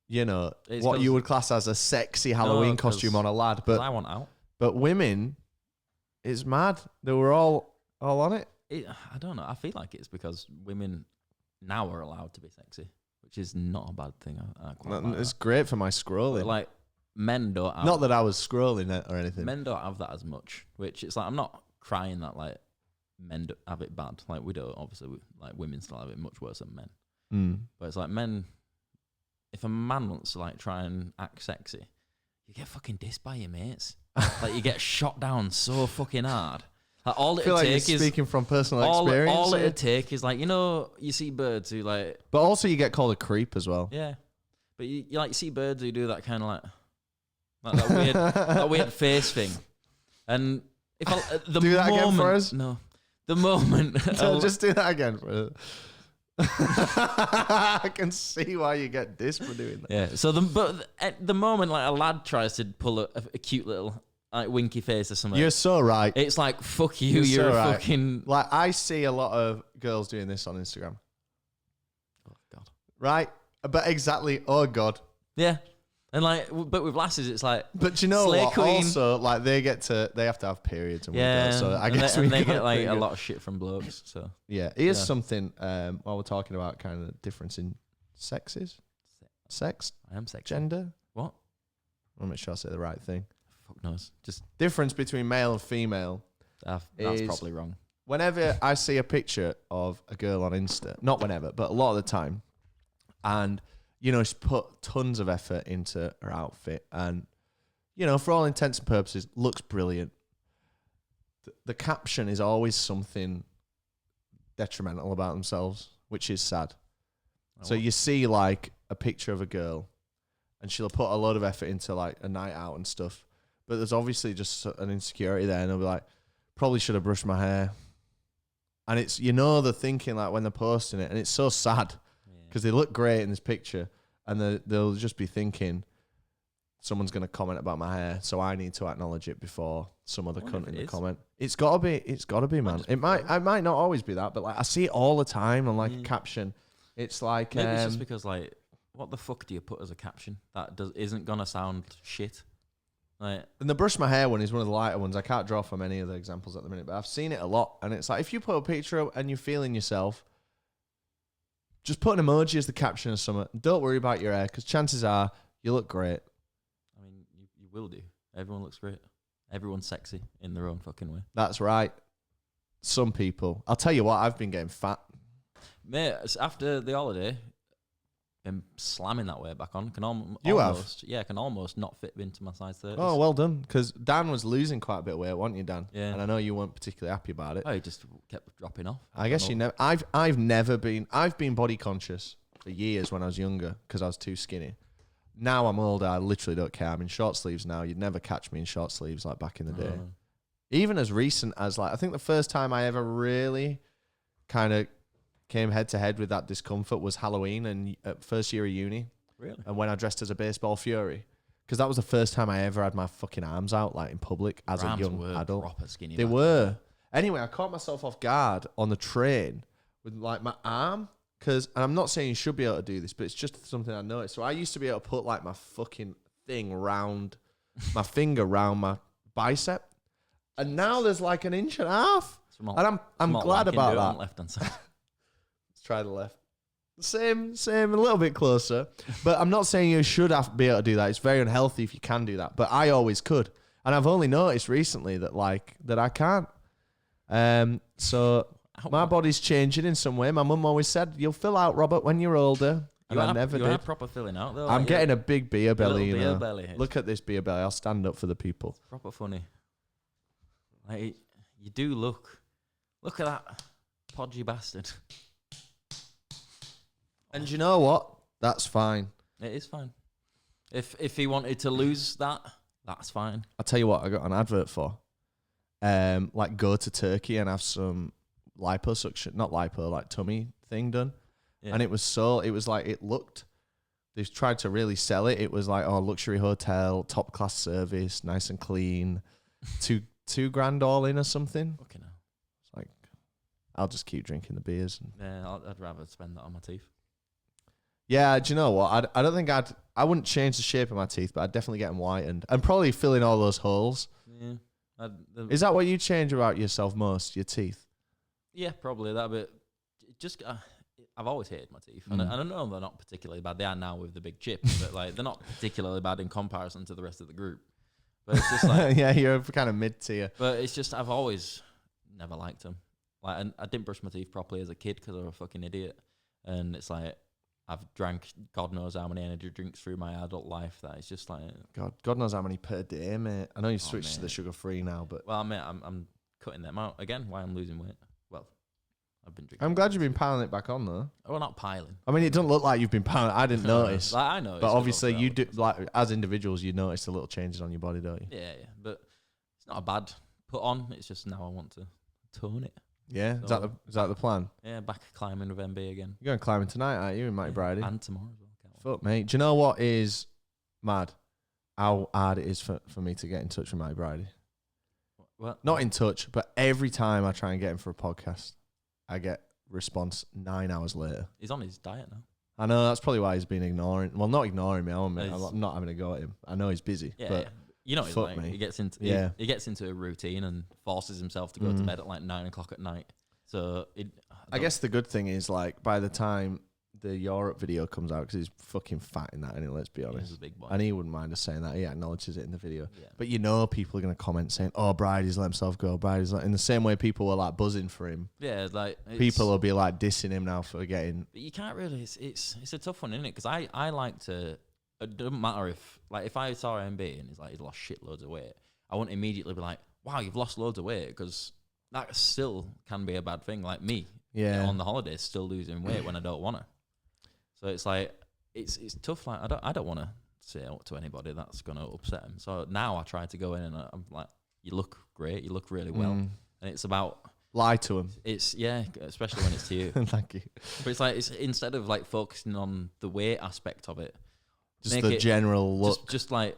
It's what 'cause- you would class as a sexy Halloween 'cause- costume on a lad. 'Cause But I want out. but women, it's mad. They were all on it. I don't know. I feel like it's because women now are allowed to be sexy, which is not a bad thing. I quite like It's that. great for my But scrolling. like men don't have, Not that I was scrolling it or anything. men don't have that as much. Which it's like I'm not crying that like men have it bad. Like we don't. Obviously, like women still have it much worse than men. Mm. But it's like men. If a man wants to like try and act sexy, you get fucking dissed by your mates. Like you get shot down so fucking hard. Like all I it feel like you're take is speaking from personal all experience. it take is like you see birds who like But also you get called a creep as well. yeah, but you like see birds who do that kind of like that weird face thing, and if the Do that moment, again for us? No, the moment So just do that again for us. I can see why you get dissed for doing that. yeah. So at the moment like a lad tries to pull a cute little like winky face or something, You're so right. it's like fuck you. You're You're so a right. fucking Like I see a lot of girls doing this on Instagram. oh god. Right? But exactly, oh God. Yeah, and like but with lasses it's like But you know Slay what? Queen. Also, like they have to have periods and we yeah. don't. So I and guess they, we and they got get like pretty a good. lot of shit from blokes. So Yeah, here's Yeah. something while we're talking about kind of difference in sexes, sex, I am sexy. gender. What? I'll make sure I say the right thing. Fuck knows. Just Difference between male and female. that's Is- probably wrong. Whenever I see a picture of a girl on Insta, not whenever, but a lot of the time, and she's put tons of effort into her outfit, and for all intents and purposes, looks brilliant. The caption is always something detrimental about themselves, which is sad. So you see like a picture of a girl and she'll put a lot of effort into like a night out and stuff, but there's obviously just an insecurity there, and they'll be like, probably should have brushed my hair. And it's, they're thinking like when they're posting it, and it's so sad because they look great in this picture, and they'll just be thinking someone's going to comment about my hair, so I need to acknowledge it before some other wonder cunt if in it the is. comment. It's gotta be, man. just It be might not always be that, but like I see it all the time on like a Yeah. caption. It's like Maybe it's just because like, what the fuck do you put as a caption that isn't gonna sound shit? Like, and the brush my hair one is one of the lighter ones. I can't draw from any other examples at the minute, but I've seen it a lot. And it's like, if you put a picture up and you're feeling yourself, just put an emoji as the caption or something. Don't worry about your hair, because chances are you look great. I mean, you will do. Everyone looks great. Everyone's sexy in their own fucking way. That's right. Some people. I'll tell you what, I've been getting fat. Mate, after the holiday, I'm slamming that weight back on. You have? Almost, yeah, I can almost not fit into my size 30s. Oh, well done. Because Dan was losing quite a bit of weight, wasn't you, Dan? Yeah. And I know you weren't particularly happy about it. Oh, he just kept dropping off. I guess you never. I've never been. I've been body conscious for years when I was younger because I was too skinny. Now I'm older. I literally don't care. I'm in short sleeves now. You'd never catch me in short sleeves like back in the day. Even as recent as like I think the first time I ever really kind of came head to head with that discomfort was Halloween and first year of uni. Really? And when I dressed as a baseball fury, because that was the first time I ever had my fucking arms out like in public as Rams a young were adult. proper skinny They back were. Anyway, I caught myself off guard on the train with like my arm. And I'm not saying you should be able to do this, but it's just something I noticed. So I used to be able to put like my fucking thing round, my finger round my bicep. And now there's like an inch and a half. And I'm glad about that. On the left-hand side. Let's try the left. Same, a little bit closer. But I'm not saying you should be able to do that. It's very unhealthy if you can do that. But I always could. And I've only noticed recently that I can't. So my body's changing in some way. My mum always said, you'll fill out, Robert, when you're older. And I never did. You are proper filling out, though. I'm getting a big beer belly, you know. Belly. Look at this beer belly. I'll stand up for the people. It's proper funny. Like, you do look at that podgy bastard. And you know what? That's fine. It is fine. If he wanted to lose that, that's fine. I'll tell you what I got an advert for. Like go to Turkey and have some liposuction, not lipo, like tummy thing done. Yeah. And it was like, it looked, they've tried to really sell it. It was like, oh, luxury hotel, top class service, nice and clean, two grand all in or something. Okay, now. It's like, I'll just keep drinking the beers. Yeah, I'd rather spend that on my teeth. Yeah, do you know what? I don't think I wouldn't change the shape of my teeth, but I'd definitely get them whitened and probably fill in all those holes. Yeah. Is that what you change about yourself most, your teeth? Yeah, probably that bit. Just, I've always hated my teeth. And I don't know, they're not particularly bad. They are now with the big chip, but like they're not particularly bad in comparison to the rest of the group. But it's just like... yeah, you're kind of mid-tier. But it's just, I've always never liked them. Like, and I didn't brush my teeth properly as a kid because I was a fucking idiot. And it's like, I've drank God knows how many energy drinks through my adult life that it's just like... God knows how many per day, mate. I know you switched to the sugar-free now, but... Well, mate, I'm cutting them out. Again, why I'm losing weight. Well, I've been drinking... I'm glad you've been piling it back on, though. Oh, well, not piling. I mean, it doesn't look like you've been piling. I didn't notice. Like, I know. But obviously, you do... Like, as individuals, you notice the little changes on your body, don't you? Yeah. But it's not a bad put on. It's just now I want to tone it. Yeah? So, Is that the plan? Yeah, back climbing with MB again. You're going climbing tonight, aren't you, in Mighty Bridie? And tomorrow as well. Fuck, mate. Do you know what is mad? How hard it is for me to get in touch with Mighty Bridie. What? Not in touch, but every time I try and get him for a podcast, I get response 9 hours later. He's on his diet now. I know, that's probably why he's been ignoring. Well, not ignoring me. I'm not having a go at him. I know he's busy. Yeah, but you know, he's fuck like, me. he gets into a routine and forces himself to go to bed at like 9 o'clock at night. So I guess the good thing is, like, by the time the Europe video comes out, because he's fucking fat in that, anyway, let's be honest. He's a big boy. And he wouldn't mind us saying that. He acknowledges it in the video. Yeah. But you know, people are going to comment saying, oh, Bridie's let himself go. Bridie's in the same way people were like buzzing for him. Yeah, like people will be like dissing him now for getting. But you can't really. It's a tough one, isn't it? Because I like to. It doesn't matter if I saw MB and he's like he's lost shitloads of weight, I wouldn't immediately be like, wow, you've lost loads of weight, because that still can be a bad thing. Like me, on the holidays, still losing weight when I don't want to. So it's like it's tough. Like I don't want to say it to anybody that's gonna upset him. So now I try to go in and I'm like, you look great, you look really well, and it's about lie to him. It's especially when it's to you. Thank you. But it's like instead of like focusing on the weight aspect of it, just the general look. Just like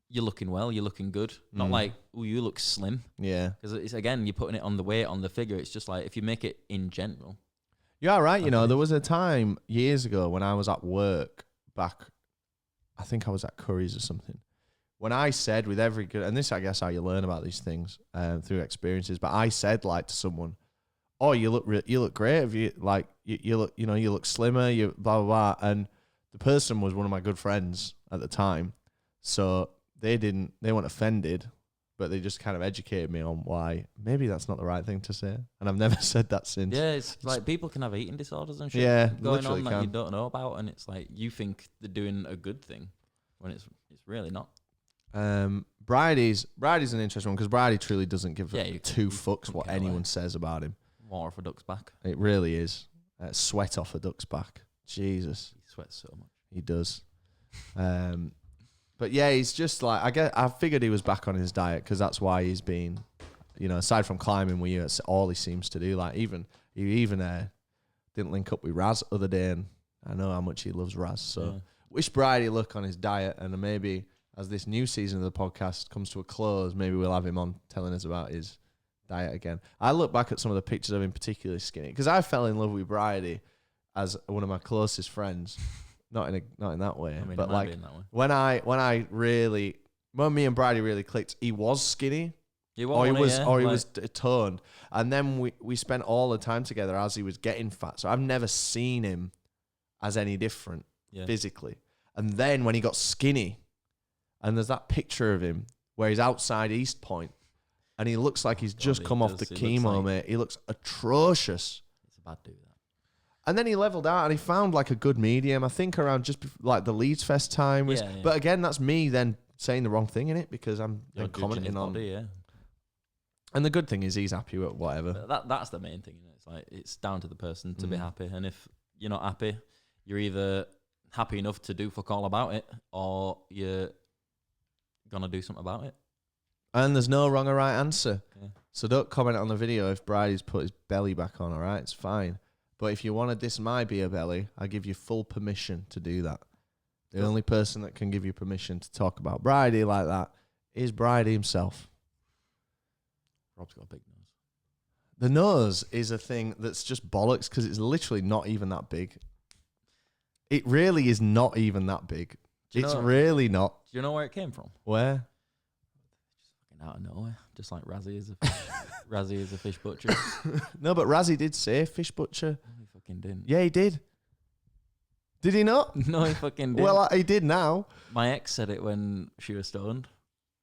you're looking well, you're looking good. Not like, oh, you look slim. Yeah. Because it's again, you're putting it on the weight, on the figure. It's just like if you make it in general. Yeah, right. You know, there was a time years ago when I was at work back, I think I was at Curry's or something, when I said with every good, and this I guess how you learn about these things through experiences, but I said like to someone, oh, you look great. If you like, you look, you know, you look slimmer, you blah, blah, blah. And the person was one of my good friends at the time. So they weren't offended, but they just kind of educated me on why maybe that's not the right thing to say. And I've never said that since. Yeah, it's like people can have eating disorders and shit going literally on that you don't know about, and it's like you think they're doing a good thing when it's really not. Bridie's an interesting one because Bridie truly doesn't give two fucks what anyone away. Says about him. Water off a duck's back. It really is. Sweat off a duck's back. Jesus. He sweats so much. He does. But yeah, he's just like, I figured he was back on his diet because that's why he's been, aside from climbing, it's all he seems to do. Like he even didn't link up with Raz other day, and I know how much he loves Raz. So wish Bridie luck on his diet, and maybe as this new season of the podcast comes to a close, maybe we'll have him on telling us about his diet again. I look back at some of the pictures of him particularly skinny because I fell in love with Bridie as one of my closest friends. Not in that way, I mean, but like when me and Bridie really clicked, he was skinny, he was toned, and then we spent all the time together as he was getting fat. So I've never seen him as any different physically. And then when he got skinny, and there's that picture of him where he's outside East Point, and he looks like he's just come off the chemo, mate. He looks atrocious. It's a bad dude. And then he leveled out and he found like a good medium. I think around just like the Leeds Fest time. But again, that's me then saying the wrong thing in it because I'm commenting on. Body, And the good thing is he's happy with whatever. That's the main thing. It's like it's down to the person to be happy. And if you're not happy, you're either happy enough to do fuck all about it, or you're gonna do something about it. And there's no wrong or right answer. Yeah. So don't comment on the video if Bridie's put his belly back on. All right, it's fine. But if you want to diss my beer belly, I give you full permission to do that. The only person that can give you permission to talk about Bridie like that is Bridie himself. Rob's got a big nose. The nose is a thing that's just bollocks because it's literally not even that big. It really is not even that big. It's really not. Do you know where it came from? Where? Just fucking out of nowhere. Just like Razzie is a fish, Razzie is a fish butcher. No, but Razzie did say fish butcher. No, he fucking didn't. Yeah, he did. Did he not? No, he fucking didn't. Well, he did now. My ex said it when she was stoned,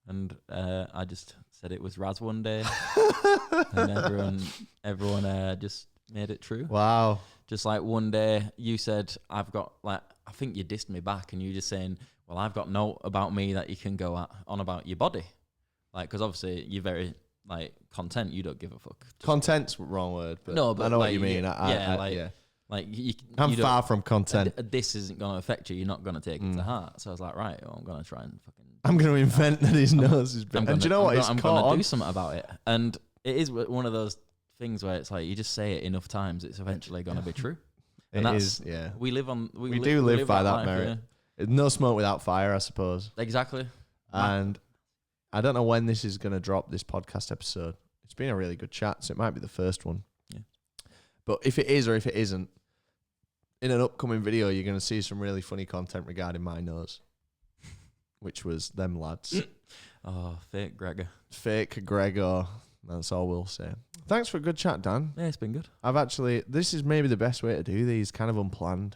and I just said it was Raz one day, and everyone just made it true. Wow. Just like one day you said, I've got I think you dissed me back, and you just saying, well, I've got note about me that you can go on about your body. Like, because obviously you're very, content. You don't give a fuck. Content's the wrong word, but, no, but I know what you mean. I'm far from content. This isn't going to affect you. You're not going to take it to heart. So I was like, right, well, I'm going to try and fucking... I'm going to invent that his nose is big. And do you know what? I'm going to do something about it. And it is one of those things where it's like, you just say it enough times, it's eventually going to be true. And we live on... We do live by that life, merit. Yeah. No smoke without fire, I suppose. Exactly. And I don't know when this is going to drop, this podcast episode. It's been a really good chat, so it might be the first one. Yeah. But if it is or if it isn't, in an upcoming video, you're going to see some really funny content regarding my nose, which was them lads. Oh, fake Gregor. Fake Gregor. That's all we'll say. Thanks for a good chat, Dan. Yeah, it's been good. This is maybe the best way to do these, kind of unplanned.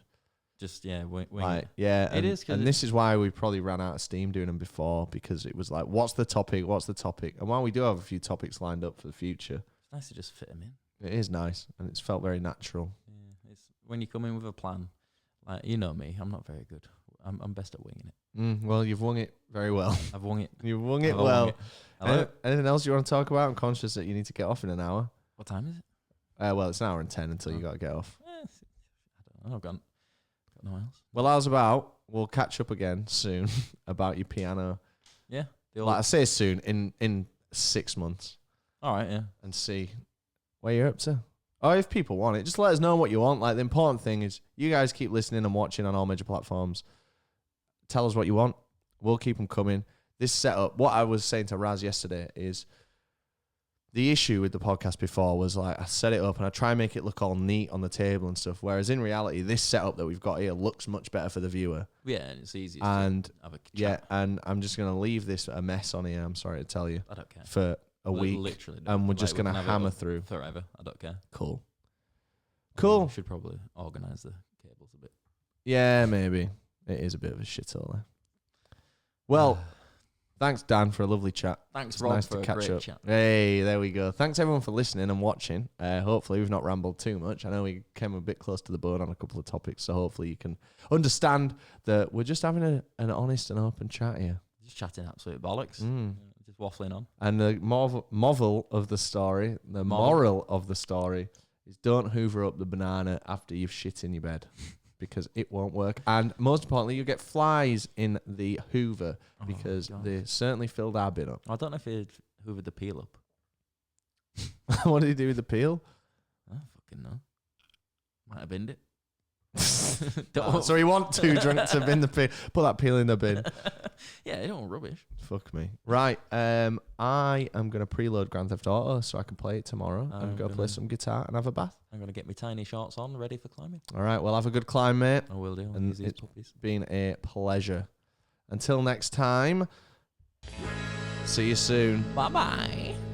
Just, wing it. Yeah, it is. And this is why we probably ran out of steam doing them before, because it was like, what's the topic? And while we do have a few topics lined up for the future, it's nice to just fit them in. It is nice, and it's felt very natural. Yeah, it's when you come in with a plan, you know me, I'm not very good. I'm best at winging it. Well, you've wung it very well. I've wung it. You've wung it well. Anything else you want to talk about? I'm conscious that you need to get off in an hour. What time is it? Well, it's an hour and 10 until you got to get off. I don't know. I've got no else. Well, we'll catch up again soon about your piano. Yeah. I say soon, in 6 months. All right, yeah. And see where you're up to. Oh, if people want it, just let us know what you want. Like, the important thing is you guys keep listening and watching on all major platforms. Tell us what you want. We'll keep them coming. This setup, what I was saying to Raz yesterday is the issue with the podcast before was like I set it up and I try and make it look all neat on the table and stuff. Whereas in reality, this setup that we've got here looks much better for the viewer. Yeah, and it's easy. And and I'm just gonna leave this a mess on here. I'm sorry to tell you. I don't care. For a week, literally, and we're just gonna hammer through forever. I don't care. Cool. We should probably organise the cables a bit. Yeah, maybe it is a bit of a shithole there. Well. Thanks, Dan, for a lovely chat. Thanks, It's Rob, nice for to a catch great up. chat. Hey, there we go. Thanks everyone for listening and watching. Hopefully we've not rambled too much. I know we came a bit close to the bone on a couple of topics, so hopefully you can understand that we're just having an honest and open chat here. Just chatting absolute bollocks. Just waffling on. And the moral of the story, the moral of the story is don't hoover up the banana after you've shit in your bed because it won't work. And most importantly, you get flies in the hoover because they certainly filled our bin up. I don't know if he'd hoovered the peel up. What did he do with the peel? I don't fucking know. Might have binned it. So he want too drunk to bin the peel. Put that peel in the bin. Yeah, it don't rubbish. Fuck me. Right. I am going to preload Grand Theft Auto so I can play it tomorrow and go play some guitar and have a bath. I'm going to get my tiny shorts on, ready for climbing. All right. Well, have a good climb, mate. I will do. And it's been a pleasure. Until next time, see you soon. Bye-bye.